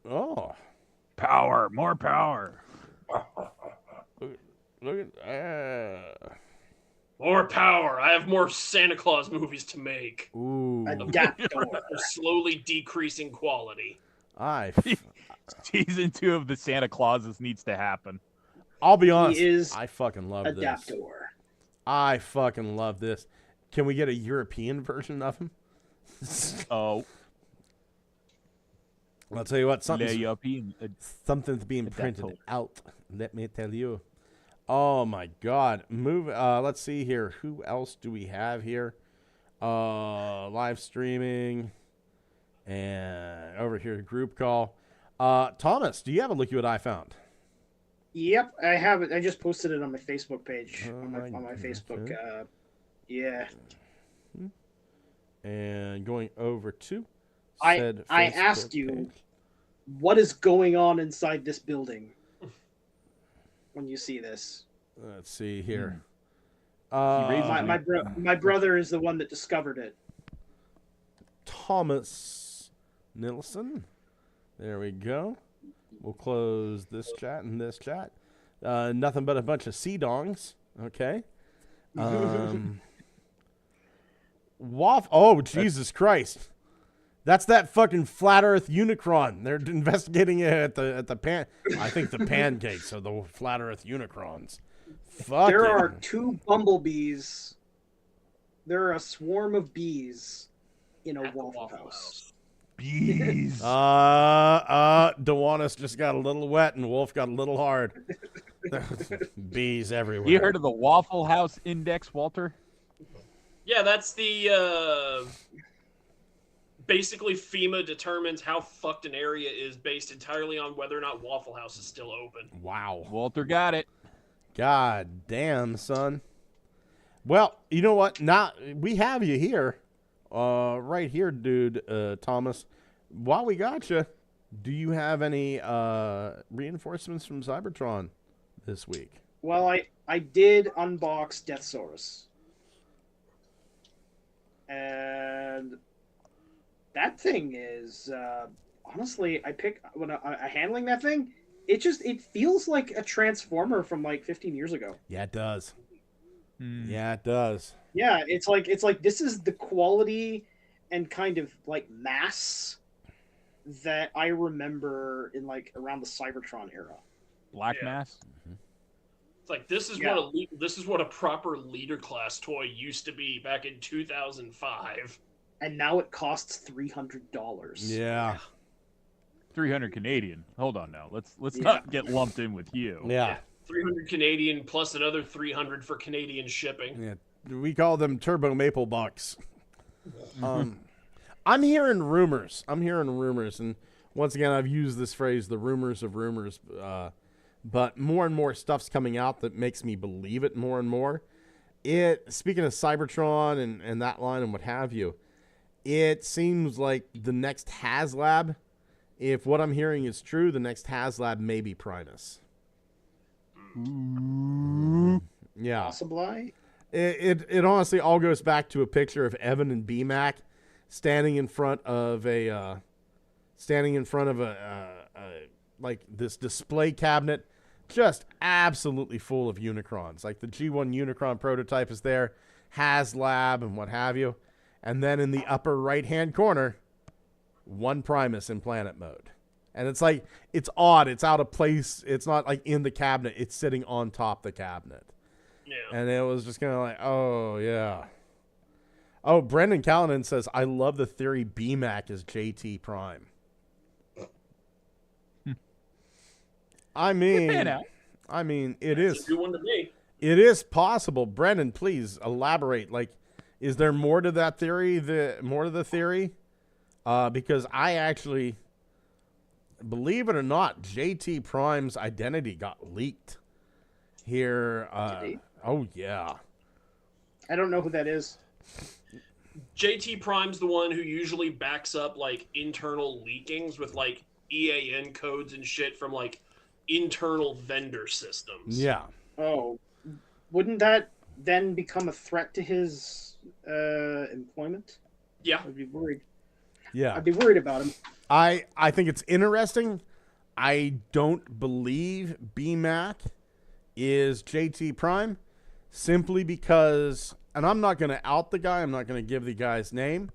Oh. Power, more power. Look at More power. I have more Santa Claus movies to make. Ooh. Adapter. They're slowly decreasing quality. Season 2 of the Santa Clauses needs to happen. I'll be honest. He is I fucking love adapter. this. I fucking love this. Can we get a European version of him? Oh. I'll tell you what, something's being adapter. printed out. Let me tell you. Oh my God. Let's see here. Who else do we have here? Live streaming. And over here, group call. Thomas, do you have a look at what I found? Yep, I have it. I just posted it on my Facebook page. Oh on my my Facebook. goodness. Yeah. And going over to I said asked Facebook you, page. what is going on inside this building when you see this? Let's see here. My brother is the one that discovered it. Thomas Nilsson. There we go. We'll close this chat and this chat. Nothing but a bunch of sea-dongs. Okay. Oh, Jesus Christ. That's that fucking flat Earth Unicron. They're investigating it at the pan. I think the pancakes are the flat Earth Unicrons. Fuck There it. are 2 bumblebees. There are a swarm of bees in a Waffle House. Bees. Dewanis just got a little wet and Wolf got a little hard. Bees everywhere. You heard of the Waffle House Index, Walter? Yeah, that's the basically FEMA determines how fucked an area is based entirely on whether or not Waffle House is still open. Wow. Walter got it. God damn, son. Well, you know what? Now we have you here. Right here, dude, Thomas. While we got you, do you have any reinforcements from CYBERTRON this week? Well, I did unbox Deathsaurus. And that thing is honestly, when I handling that thing, it feels like a Transformer from like 15 years ago. Yeah, it does. Yeah, it does. Yeah, it's like this is the quality and kind of like mass that I remember in like around the Cybertron era. Black Yeah. Mass? It's like this is what a proper leader class toy used to be back in 2005. And now it costs $300. Yeah. 300 Canadian. Hold on now. Let's not get lumped in with you. Yeah. 300 Canadian plus another 300 for Canadian shipping. Yeah. We call them turbo maple bucks. I'm hearing rumors. And once again, I've used this phrase, the rumors of rumors. But more and more stuff's coming out that makes me believe it more and more. Speaking of Cybertron and that line and what have you, it seems like the next HasLab, if what I'm hearing is true, the next HasLab may be Primus. Yeah. Possibly. It honestly all goes back to a picture of Evan and BMAC standing in front of a like this display cabinet, just absolutely full of Unicrons. Like the G1 Unicron prototype is there, HasLab and what have you, and then in the upper right hand corner, one Primus in planet mode. And it's like, it's odd. It's out of place. It's not like in the cabinet. It's sitting on top the cabinet. Yeah. And it was just kind of like, oh, yeah. Oh, Brendan Callanan says, I love the theory BMAC is JT Prime. I mean, it It's is. a good one to me. It is possible. Brendan, please elaborate. Like, is there more to that theory? Because I actually, believe it or not, JT Prime's identity got leaked here. Oh yeah. I don't know who that is. JT Prime's the one who usually backs up like internal leakings with like EAN codes and shit from like internal vendor systems. Yeah. Oh, wouldn't that then become a threat to his employment? Yeah. I'd be worried. Yeah. I'd be worried about him. I think it's interesting. I don't believe BMAC is JT Prime simply because, and I'm not going to out the guy. I'm not going to give the guy's name.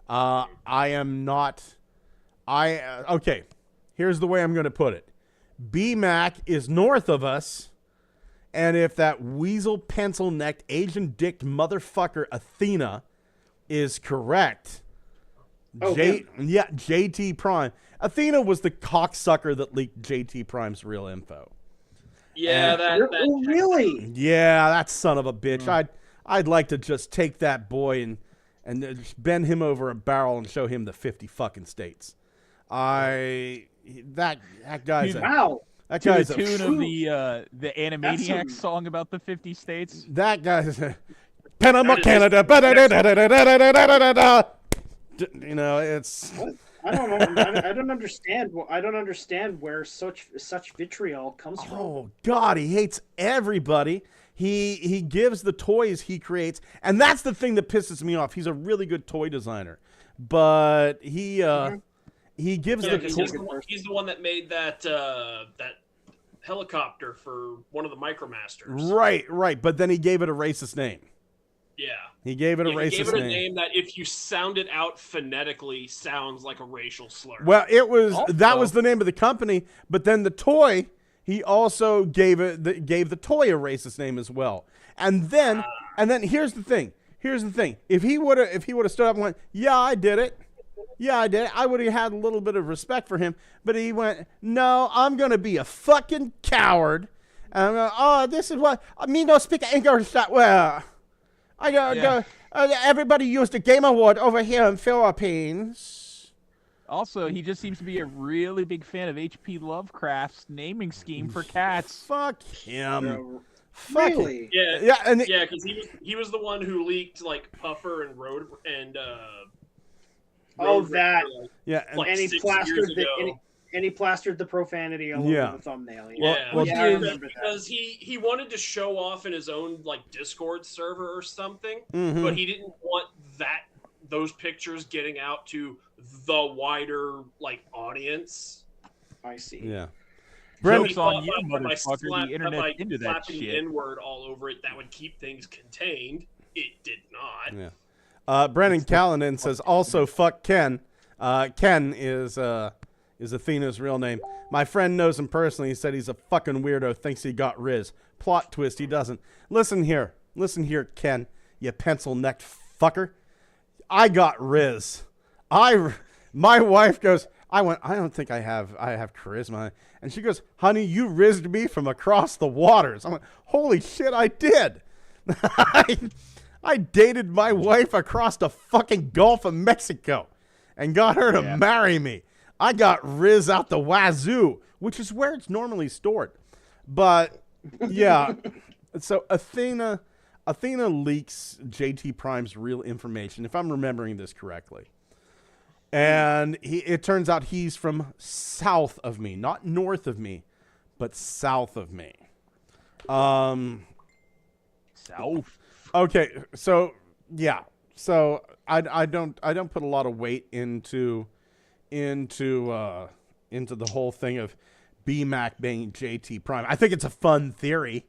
Okay, here's the way I'm going to put it. BMAC is north of us, and if that weasel pencil-necked Asian-dicked motherfucker Athena is correct, JT Prime. Athena was the cocksucker that leaked JT Prime's real info. Yeah, Oh, really? Yeah, that son of a bitch. I'd like to just take that boy and just bend him over a barrel and show him the 50 fucking states. That guy's wow. That To guy's the tune of the Animaniacs song about the 50 states. That guy's Panama, Canada. You know, it's. I don't know. I don't understand. I don't understand where such vitriol comes from. Oh God, he hates everybody. He gives the toys he creates, and that's the thing that pisses me off. He's a really good toy designer, but he gives the toy. He's the one that made that helicopter for one of the Micromasters. Right. But then he gave it a racist name. Yeah. He gave it a racist He gave it a name. name that, if you sound it out phonetically, sounds like a racial slur. Well, that was the name of the company, but then the toy, he also gave the toy a racist name as well. And then here's the thing. If he would have stood up and went, "Yeah, I did it. I would have had a little bit of respect for him." But he went, "No, I'm going to be a fucking coward." And I'm going, "Oh, this is what me no speak English that well. Everybody used the Game Award over here in Philippines." Also, he just seems to be a really big fan of H.P. Lovecraft's naming scheme for cats. Fuck him. Really? Yeah, because he was the one who leaked like Puffer and Road and that. Yeah, And he plastered the profanity all over the thumbnail. I remember because he wanted to show off in his own like Discord server or something, but he didn't want those pictures getting out to the wider like audience. I see. Yeah. Joke's on you, motherfucker. The internet into that shit. The N-word all over it, that would keep things contained. It did not. Yeah. Brennan Callanan says, also fuck Ken. Ken is Athena's real name. My friend knows him personally. He said he's a fucking weirdo, thinks he got Riz. Plot twist, he doesn't. Listen here, Ken, you pencil-necked fucker. I got Riz. My wife goes, I don't think I have charisma. And she goes, honey, you rizzed me from across the waters. I'm like, holy shit, I did. I dated my wife across the fucking Gulf of Mexico and got her to marry me. I got Riz out the wazoo, which is where it's normally stored. But yeah, so Athena leaks JT Prime's real information, if I'm remembering this correctly. And it turns out he's from south of me, not north of me, but south of me. South. Okay, so yeah, so I don't put a lot of weight into the whole thing of BMAC being JT Prime. I think it's a fun theory,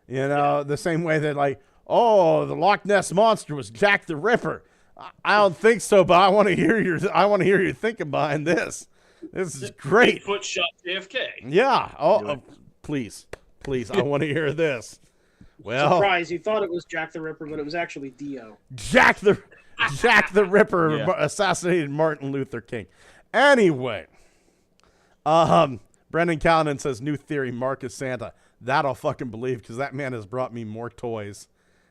the same way that like, oh, the Loch Ness monster was Jack the Ripper. I don't think so, but I want to hear your thinking behind this. This is great. Bigfoot shot JFK. Yeah. Oh, please, I want to hear this. Well, surprise! You thought it was Jack the Ripper, but it was actually Dio. Jack the Jack the Ripper Yeah. assassinated Martin Luther King. Anyway, Brendan Callanan says, new theory, Mark is Santa. That I'll fucking believe because that man has brought me more toys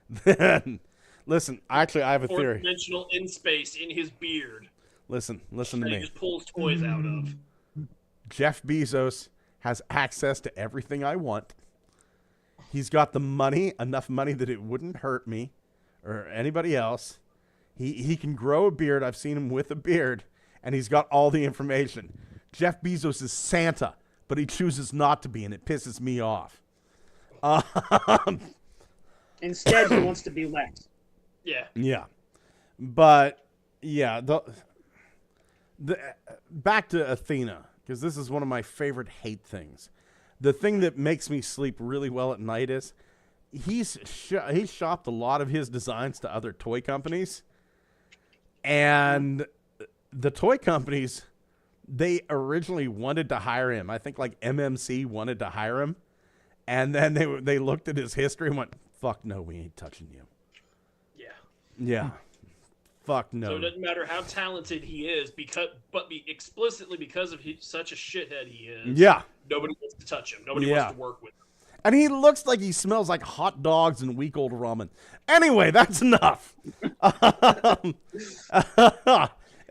than... Listen, actually, I have a Fourth theory. dimensional in space in his beard Listen to that he me. just pulls toys out of. Jeff Bezos has access to everything I want. He's got the money, enough money that it wouldn't hurt me or anybody else. He can grow a beard. I've seen him with a beard, and he's got all the information. Jeff Bezos is Santa, but he chooses not to be, and it pisses me off. Instead, he wants to be Lex. Yeah. Yeah. But, yeah, back to Athena, because this is one of my favorite hate things. The thing that makes me sleep really well at night is he's shopped a lot of his designs to other toy companies. And the toy companies, they originally wanted to hire him. I think like MMC wanted to hire him. And then they looked at his history and went, fuck no, we ain't touching you. Yeah. Yeah. Fuck no. So it doesn't matter how talented he is, explicitly because of such a shithead he is. Yeah. Nobody wants to touch him. Nobody Yeah. wants to work with him. And he looks like he smells like hot dogs and week old ramen. Anyway, that's enough.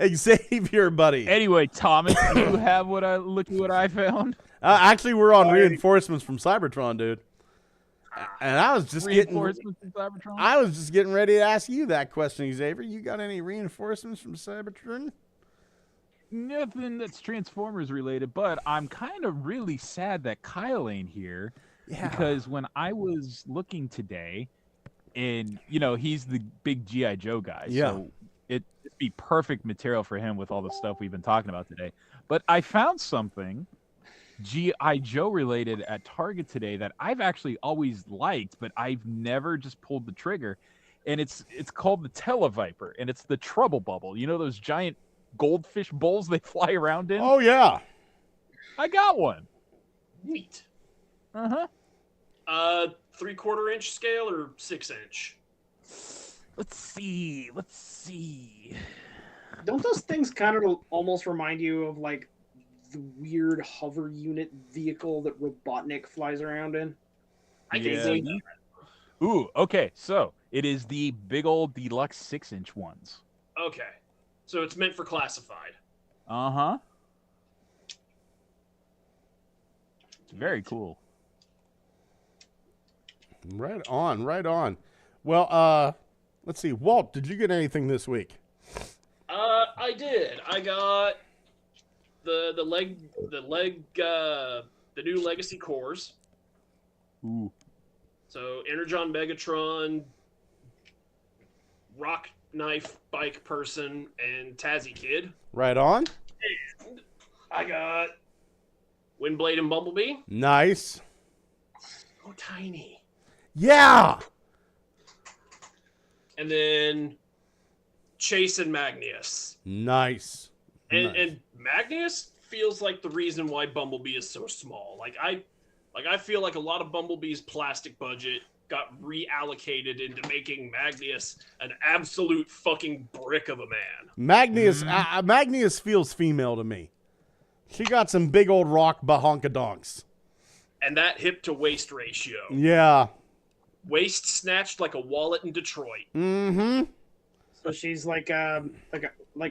Xavier, buddy. Anyway, Thomas, do you have what I found? Actually, we're on reinforcements from Cybertron, dude. And I was just Reinforcements from Cybertron? I was just getting ready to ask you that question, Xavier. You got any reinforcements from Cybertron? Nothing that's Transformers related, but I'm kind of really sad that Kyle ain't here. Yeah. Because when I was looking today, and he's the big G.I. Joe guy, so it'd be perfect material for him with all the stuff we've been talking about today. But I found something G.I. Joe related at Target today that I've actually always liked, but I've never just pulled the trigger. And it's called the Televiper, and it's the Trouble Bubble. You know those giant goldfish bowls they fly around in? Oh, yeah. I got one. Neat. Uh-huh. 3/4 inch scale or 6 inch? Let's see. Don't those things kind of almost remind you of like the weird hover unit vehicle that Robotnik flies around in? I can see that. Ooh, okay. So it is the big old deluxe 6-inch ones. Okay. So it's meant for classified. Uh-huh. It's very cool. Right on, right on. Well, let's see. Walt, did you get anything this week? I did. I got the new Legacy cores. Ooh. So Energon Megatron, Rock Knife Bike Person, and Tazzy Kid. Right on. And I got Windblade and Bumblebee. Nice. Oh, tiny. Yeah. And then Chase and Magnius. Nice. And Magnius feels like the reason why Bumblebee is so small. I feel like a lot of Bumblebee's plastic budget got reallocated into making Magnius an absolute fucking brick of a man. Magnius feels female to me. She got some big old rock bahonkadonks. And that hip to waist ratio. Yeah. Waist snatched like a wallet in Detroit. Mm-hmm. So she's like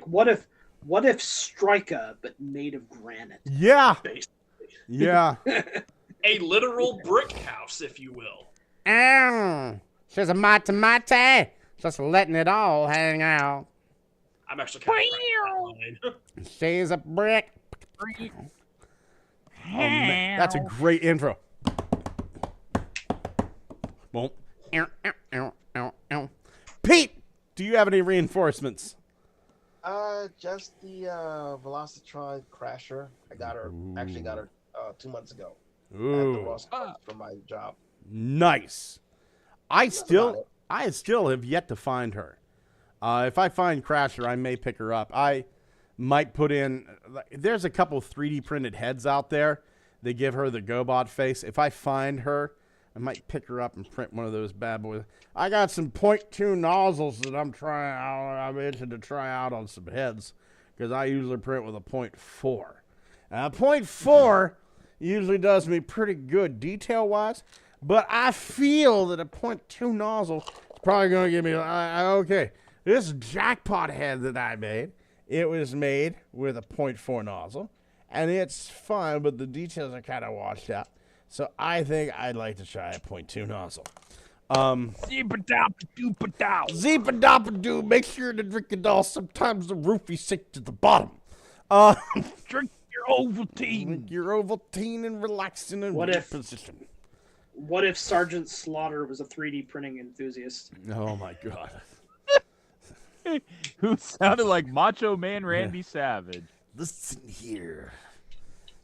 what if Striker but made of granite? Yeah. Basically. Yeah. A literal brick house, if you will. She's a mate, just letting it all hang out. I'm actually kind of proud of that line. She's a brick. Oh, man. That's a great intro. Boom. Pete, do you have any reinforcements? Just the Velocitron Crasher. I got her. Actually, got her 2 months ago. At the Ooh. Ross for my job. Nice. I still have yet to find her. If I find Crasher, I may pick her up. I might put in. There's a couple 3D printed heads out there. They give her the GoBot face. If I find her, I might pick her up and print one of those bad boys. I got some .2 nozzles that I'm trying out. I'm itching to try out on some heads because I usually print with a .4. A .4 usually does me pretty good detail-wise, but I feel that a .2 nozzle is probably going to give me, okay, this jackpot head that I made, it was made with a .4 nozzle, and it's fine, but the details are kind of washed out. So I think I'd like to try a .2 nozzle. Zip-a-dop-a-doop-a-dow. Zip-a-dop-a-doo, make sure to drink it all. Sometimes the roofie sink to the bottom. Drink your Ovaltine. Drink your Ovaltine and relax in a position. What if Sergeant Slaughter was a 3D printing enthusiast? Oh my god. Who sounded like Macho Man Randy Savage. Listen here.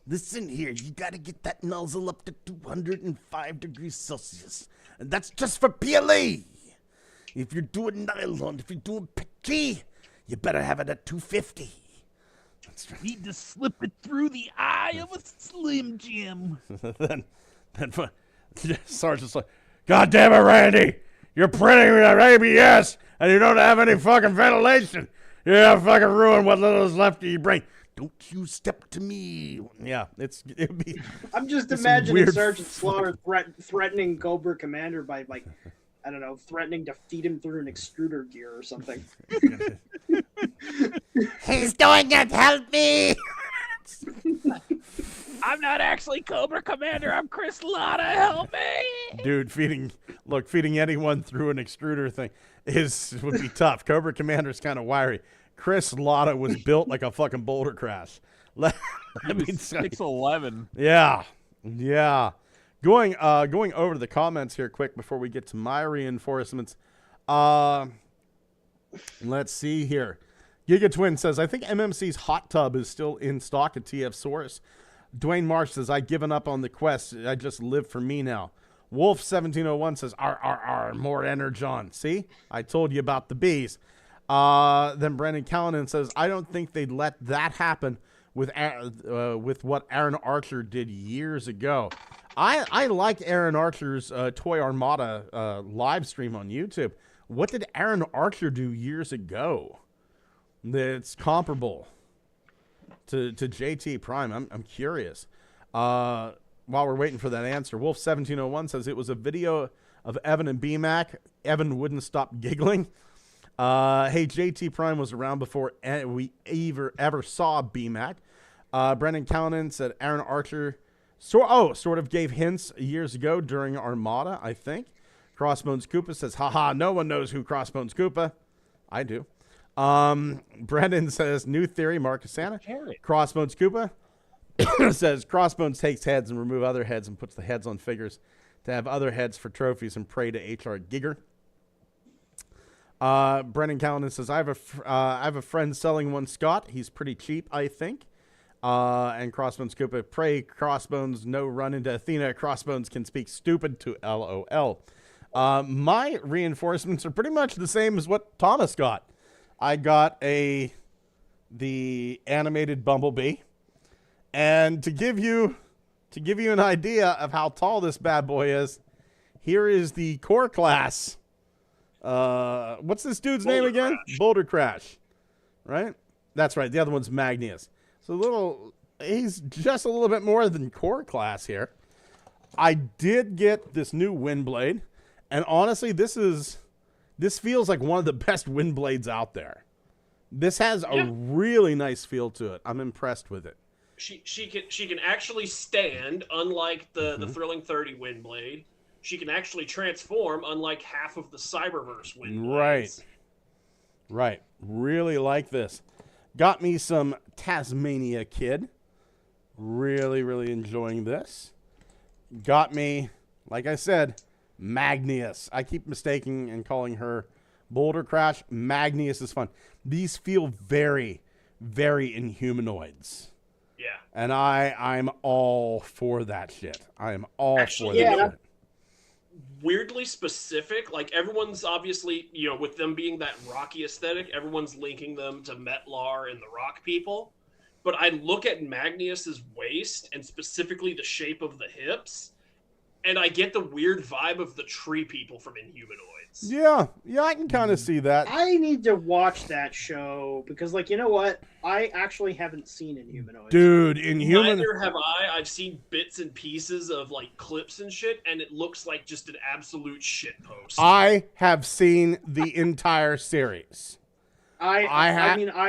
Listen here. You gotta get that nozzle up to 205 degrees Celsius. And that's just for PLA. If you're doing nylon, if you're doing picky, you better have it at 250. That's right. Need to slip it through the eye of a Slim Jim. then Sergeant's like, God damn it, Randy. You're printing with ABS and you don't have any fucking ventilation. You're gonna fucking ruin what little is left of your brain. Don't you step to me. Yeah, it'd be. I'm just imagining Sergeant Slaughter threatening Cobra Commander by, like, I don't know, threatening to feed him through an extruder gear or something. He's doing it. Help me. I'm not actually Cobra Commander. I'm Chris Latta. Help me. Dude, feeding anyone through an extruder thing would be tough. Cobra Commander's kind of wiry. Chris Latta was built like a fucking boulder crash. He was 6'11". Yeah. Going over to the comments here quick before we get to my reinforcements. Let's see here. Giga Twin says, I think MMC's hot tub is still in stock at TF Source. Dwayne Marsh says, I've given up on the quest. I just live for me now. Wolf1701 says, more Energon. See? I told you about the bees. Then Brandon Callanan says, I don't think they'd let that happen with what Aaron Archer did years ago. I like Aaron Archer's Toy Armada live stream on YouTube. What did Aaron Archer do years ago that's comparable to JT Prime? I'm curious. While we're waiting for that answer, Wolf1701 says it was a video of Evan and BMAC. Evan wouldn't stop giggling. Hey, JT Prime was around before we ever saw BMAC. Brendan Callanan said Aaron Archer sort of gave hints years ago during Armada, I think. Crossbones Koopa says, haha, no one knows who Crossbones Koopa. I do. Brendan says, new theory, Marcus Santa. Crossbones Koopa says, Crossbones takes heads and remove other heads and puts the heads on figures to have other heads for trophies and pray to HR Giger. Brendan Callanan says, I have a friend selling one Scott. He's pretty cheap, I think. And Crossbones Koopa, pray Crossbones no run into Athena. Crossbones can speak stupid to LOL. My reinforcements are pretty much the same as what Thomas got. I got the animated Bumblebee. And to give you an idea of how tall this bad boy is, here is the core class. What's this dude's name again? Boulder Crash. Right? That's right. The other one's Magnius. So he's just a little bit more than core class here. I did get this new wind blade, and honestly, this feels like one of the best wind blades out there. This has a really nice feel to it. I'm impressed with it. She can actually stand, unlike the Thrilling 30 wind blade. She can actually transform, unlike half of the Cyberverse wind blades. Right. Really like this. Got me some Tasmania Kid. Really, really enjoying this. Got me, like I said, Magnius. I keep mistaking and calling her Boulder Crash. Magnius is fun. These feel very, very Inhumanoids. Yeah. And I'm all for that shit. I am all for that shit. Weirdly specific, like everyone's obviously, with them being that Rocky aesthetic, everyone's linking them to Metlar and the Rock people. But I look at Magnius's waist and specifically the shape of the hips, and I get the weird vibe of the tree people from Inhumanoids. Yeah, I can kind of see that. I need to watch that show because, like, you know what? I actually haven't seen Inhumanoids. Dude, Inhuman. Neither have I. I've seen bits and pieces of like clips and shit, and it looks like just an absolute shit post. I have seen the entire series. I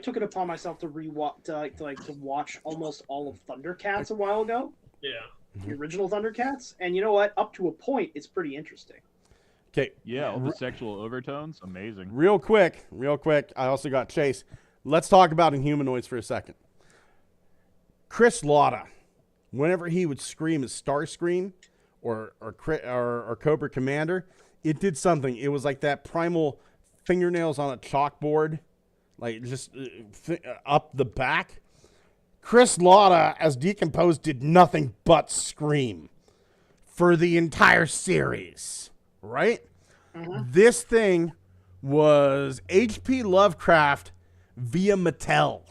took it upon myself to rewatch to watch almost all of Thundercats a while ago. Yeah. The original Thundercats, and you know what? Up to a point, it's pretty interesting. Okay. Yeah, all the sexual overtones, amazing. Real quick. I also got Chase. Let's talk about Inhumanoids for a second. Chris Latta, whenever he would scream his Starscream or Cobra Commander, it did something. It was like that primal fingernails on a chalkboard, like just up the back. Chris Latta, as Decomposed, did nothing but scream for the entire series, right? Mm-hmm. This thing was H.P. Lovecraft via Mattel.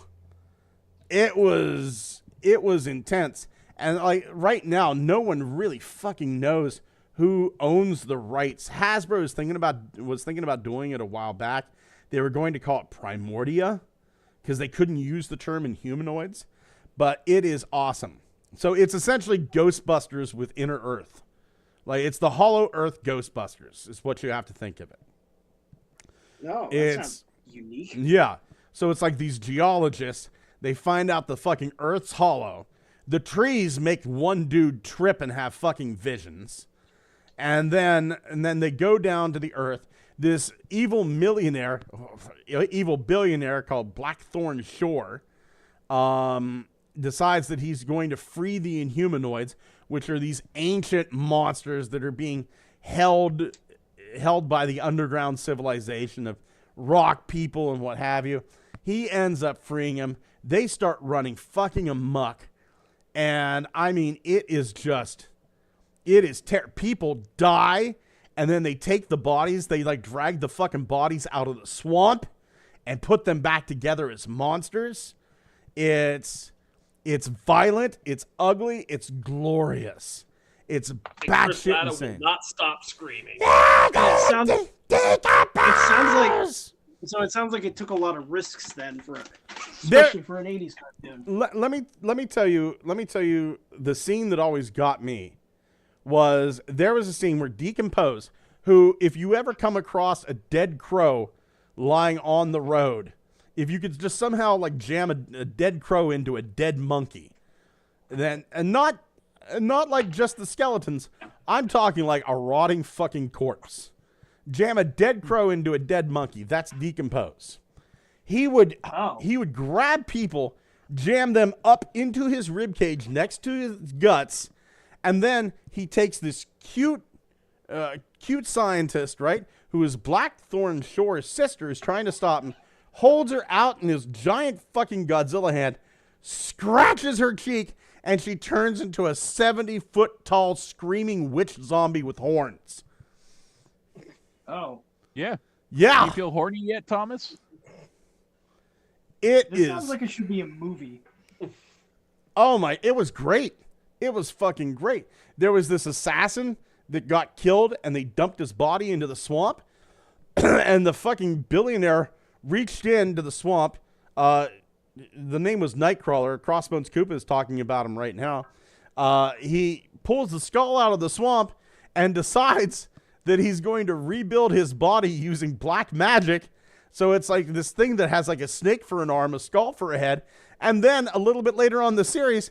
It was intense. And like right now, no one really fucking knows who owns the rights. Hasbro was thinking about doing it a while back. They were going to call it Primordia because they couldn't use the term Inhumanoids. But it is awesome. So it's essentially Ghostbusters with Inner Earth. Like, it's the Hollow Earth Ghostbusters is what you have to think of it. No, that sounds unique. Yeah. So it's like these geologists, they find out the fucking Earth's hollow. The trees make one dude trip and have fucking visions. And then they go down to the Earth. This evil billionaire called Blackthorn Shore decides that he's going to free the Inhumanoids, which are these ancient monsters that are being held by the underground civilization of rock people and what have you. He ends up freeing them. They start running fucking amok. And I mean, people die, and then they take the bodies, they like drag the fucking bodies out of the swamp and put them back together as monsters. It's violent, it's ugly, it's glorious. It's batshit insane. Will not stop screaming. It sounds like it took a lot of risks then especially for an 80s cartoon. Let me tell you the scene that always got me was there was a scene where Decompose, who, if you ever come across a dead crow lying on the road, if you could just somehow like jam a dead crow into a dead monkey, then and not like just the skeletons, I'm talking like a rotting fucking corpse. Jam a dead crow into a dead monkey. That's Decompose. He would grab people, jam them up into his ribcage next to his guts, and then he takes this cute scientist, right, who is Blackthorn Shore's sister, is trying to stop him, holds her out in his giant fucking Godzilla hand, scratches her cheek, and she turns into a 70-foot tall screaming witch zombie with horns. Oh. Yeah. Yeah. Do you feel horny yet, Thomas? This sounds like it should be a movie. Oh my, it was great. It was fucking great. There was this assassin that got killed and they dumped his body into the swamp. And the fucking billionaire reached into the swamp. The name was Nightcrawler. Crossbones Koopa is talking about him right now. He pulls the skull out of the swamp and decides that he's going to rebuild his body using black magic. So it's like this thing that has like a snake for an arm, a skull for a head. And then a little bit later on in the series,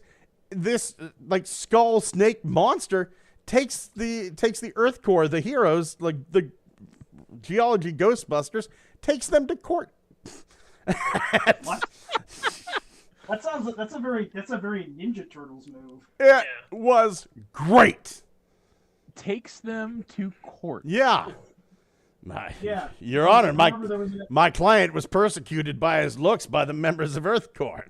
this like skull snake monster takes the Earth Corps, the heroes, like the geology Ghostbusters, takes them to court. What? That's a very Ninja Turtles move. It was great. Takes them to court. Yeah. Your Honor, my client was persecuted by his looks by the members of Earth Corps.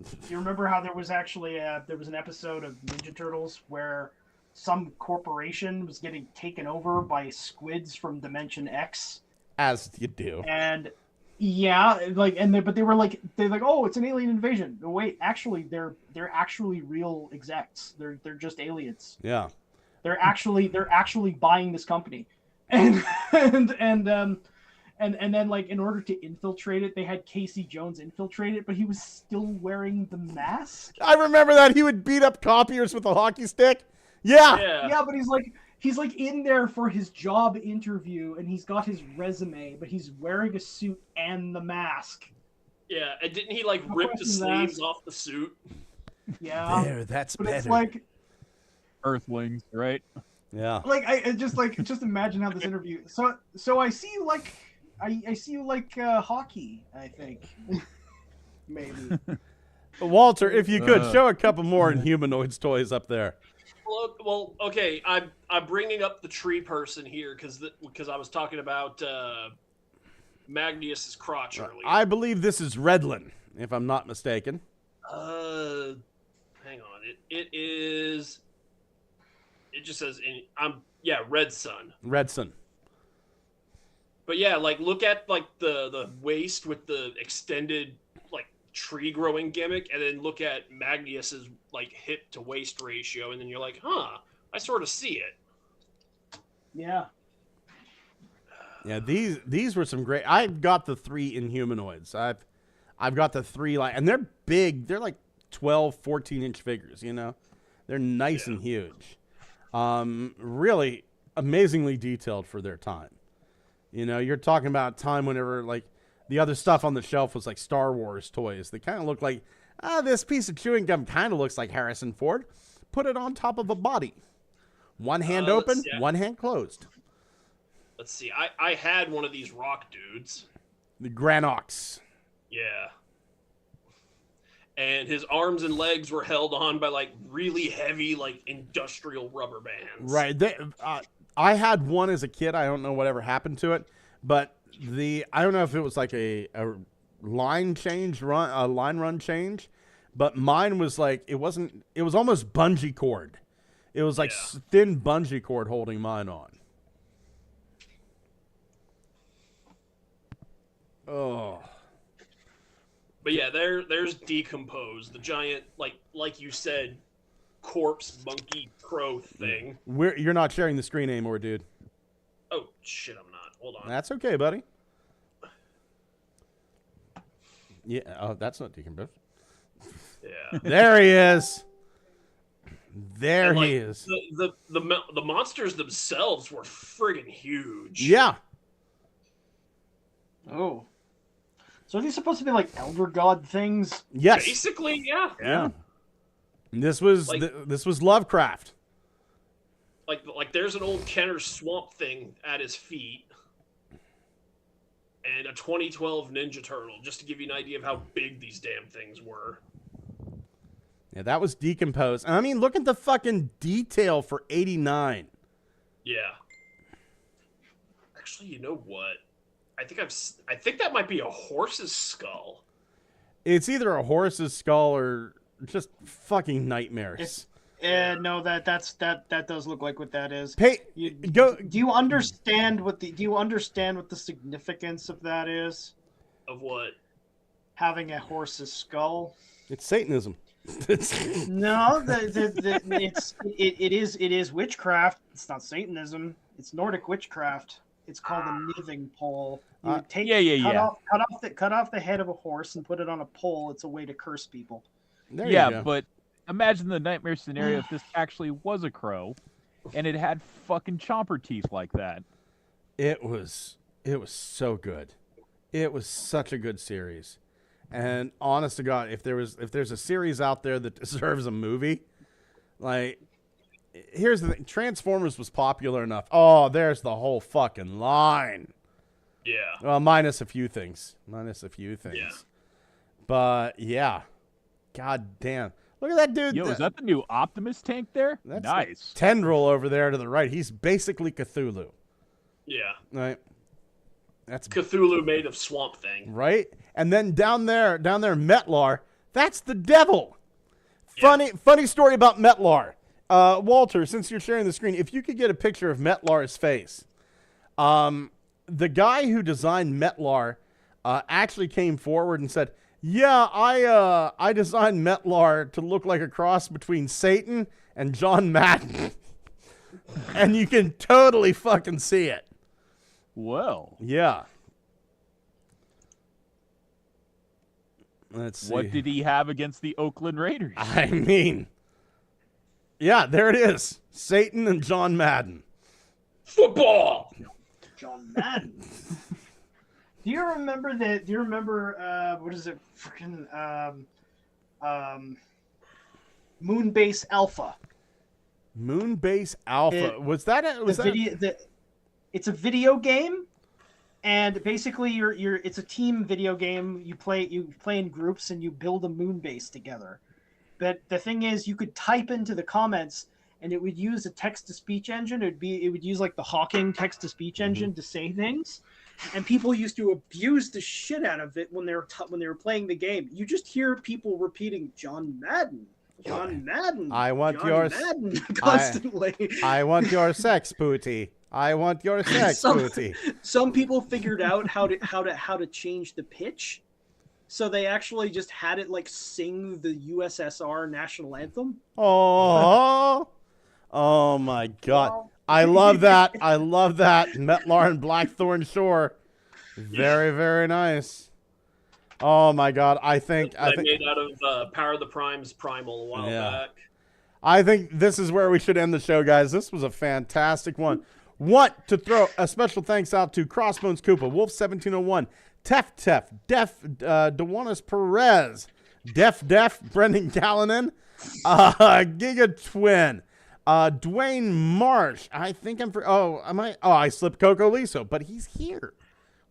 Do you remember how there was actually an episode of Ninja Turtles where some corporation was getting taken over by squids from Dimension X? As you do. And Yeah, like, but they were like, oh, it's an alien invasion. No, wait, actually, they're actually real execs. They're just aliens. Yeah. They're actually buying this company, and and then like in order to infiltrate it, they had Casey Jones infiltrate it, but he was still wearing the mask. I remember that he would beat up copiers with a hockey stick. Yeah. Yeah, but he's like in there for his job interview, and he's got his resume, but he's wearing a suit and the mask. Yeah, and didn't he like rip the sleeves off the suit? Yeah. There, that's but better. It's like Earthlings, right? Yeah. Like I just imagine how this interview. So I see you like I see you like hockey. I think maybe. Walter, if you could show a couple more Inhumanoids toys up there. Well, okay. I'm bringing up the tree person here because I was talking about Magnius's crotch earlier. I believe this is Redlin, if I'm not mistaken. Hang on. It is. It just says Red Sun. Red Sun. But yeah, like look at like the waist with the extended like tree growing gimmick, and then look at Magnius's like hip to waist ratio, and then you're like, huh, I sort of see it. Yeah. Yeah, these were some great. I've got the 3 Inhumanoids. I've got the 3 and they're big. They're like 12, 14-inch figures, you know. They're nice and huge. Really amazingly detailed for their time. You know, you're talking about a time whenever like the other stuff on the shelf was like Star Wars toys. They kind of look like, this piece of chewing gum kind of looks like Harrison Ford. Put it on top of a body. One hand open, one hand closed. Let's see. I had one of these rock dudes. The Granox. Yeah. And his arms and legs were held on by like really heavy, like industrial rubber bands. Right. I had one as a kid. I don't know whatever happened to it, but I don't know if it was like a line run change, but mine was like it was almost bungee cord. It was like thin bungee cord holding mine on. Oh. But yeah, there's Decomposed, the giant, like you said, corpse monkey crow thing. You're not sharing the screen anymore, dude. Oh shit, I'm not. Hold on. That's okay, buddy. Yeah, that's not Decomposed. Yeah. There he is. There he is. The monsters themselves were friggin' huge. Yeah. Oh. So are these supposed to be like elder god things? Yes. Basically, yeah. Yeah. This was Lovecraft. Like there's an old Kenner Swamp Thing at his feet. And a 2012 Ninja Turtle, just to give you an idea of how big these damn things were. Yeah, that was Decomposed. And I mean, look at the fucking detail for 89. Yeah. Actually, you know what? I think that might be a horse's skull. It's either a horse's skull or just fucking nightmares. No, that does look like what that is. Hey, do you understand what the significance of that is? Of what? Having a horse's skull. It's Satanism. No, it is witchcraft. It's not Satanism. It's Nordic witchcraft. It's called a nithing pole. You would cut off the head of a horse and put it on a pole. It's a way to curse people. There you go. But imagine the nightmare scenario if this actually was a crow, and it had fucking chomper teeth like that. It was so good. It was such a good series. And honest to God, if there's a series out there that deserves a movie, like, here's the thing: Transformers was popular enough. Oh, there's the whole fucking line. Yeah. Well, minus a few things. Yeah. But yeah, god damn. Look at that dude. Yo, is that the new Optimus tank there? That's nice. Tendril over there to the right. He's basically Cthulhu. Yeah. Right. That's Cthulhu made of Swamp Thing. Right? And then down there, Metlar, that's the devil. Yeah. Funny story about Metlar. Walter, since you're sharing the screen, if you could get a picture of Metlar's face. The guy who designed Metlar actually came forward and said, yeah, I designed Metlar to look like a cross between Satan and John Madden. And you can totally fucking see it. Well. Yeah. Let's see. What did he have against the Oakland Raiders? I mean, yeah, there it is. Satan and John Madden. Football. John Madden. Do you remember that? Do you remember what is it? Freaking Moonbase Alpha. Moonbase Alpha. Was that it's a video game, and basically it's a team video game. You play in groups and you build a moon base together. But the thing is, you could type into the comments, and it would use a text-to-speech engine. It would use like the Hawking text-to-speech engine to say things, and people used to abuse the shit out of it when they were playing the game. You just hear people repeating John Madden. John Madden. I want Johnny your Madden constantly. I want your sex booty. I want your sex booty. Some people figured out how to change the pitch, so they actually just had it like sing the USSR national anthem. Oh, oh my God! I love that. I love that. Metlar and Blackthorn Shore. Very, very nice. Oh my God! I think made out of Power of the Prime's Primal a while back. I think this is where we should end the show, guys. This was a fantastic one. Want to throw a special thanks out to Crossbones Koopa, Wolf1701, Tef, Def, Dewanis Perez, Def, Brendan Callanan, Giga Twin, Dwayne Marsh. I think I slipped Coco Liso, but he's here.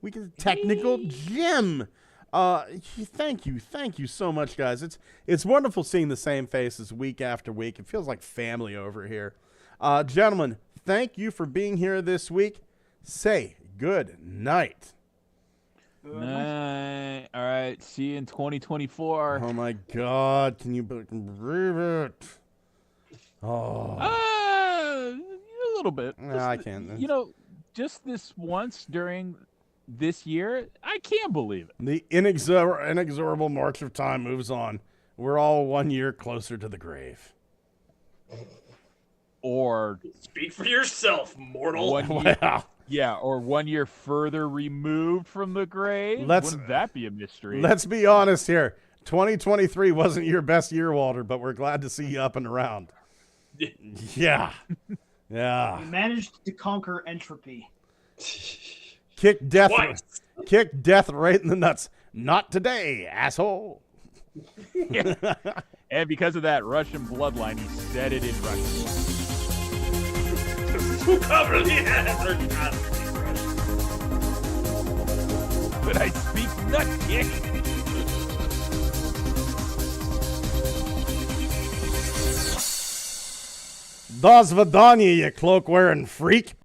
We get Technical Jim. Thank you so much, guys. It's wonderful seeing the same faces week after week. It feels like family over here. Gentlemen, thank you for being here this week. Say good night. Night. All right. See you in 2024. Oh my God! Can you believe it? Oh, a little bit. No, I can't. Just this once during this year, I can't believe it. The inexorable march of time moves on. We're all 1 year closer to the grave. Or speak for yourself, mortal. 1 year, yeah, or 1 year further removed from the grave. Wouldn't that be a mystery? Let's be honest here. 2023 wasn't your best year, Walter, but we're glad to see you up and around. Yeah. Yeah. You managed to conquer entropy. Kick death right in the nuts. Not today, asshole. Yeah. And because of that Russian bloodline, he said it in Russian. But I speak nutkick. До свидания, you cloak-wearing freak.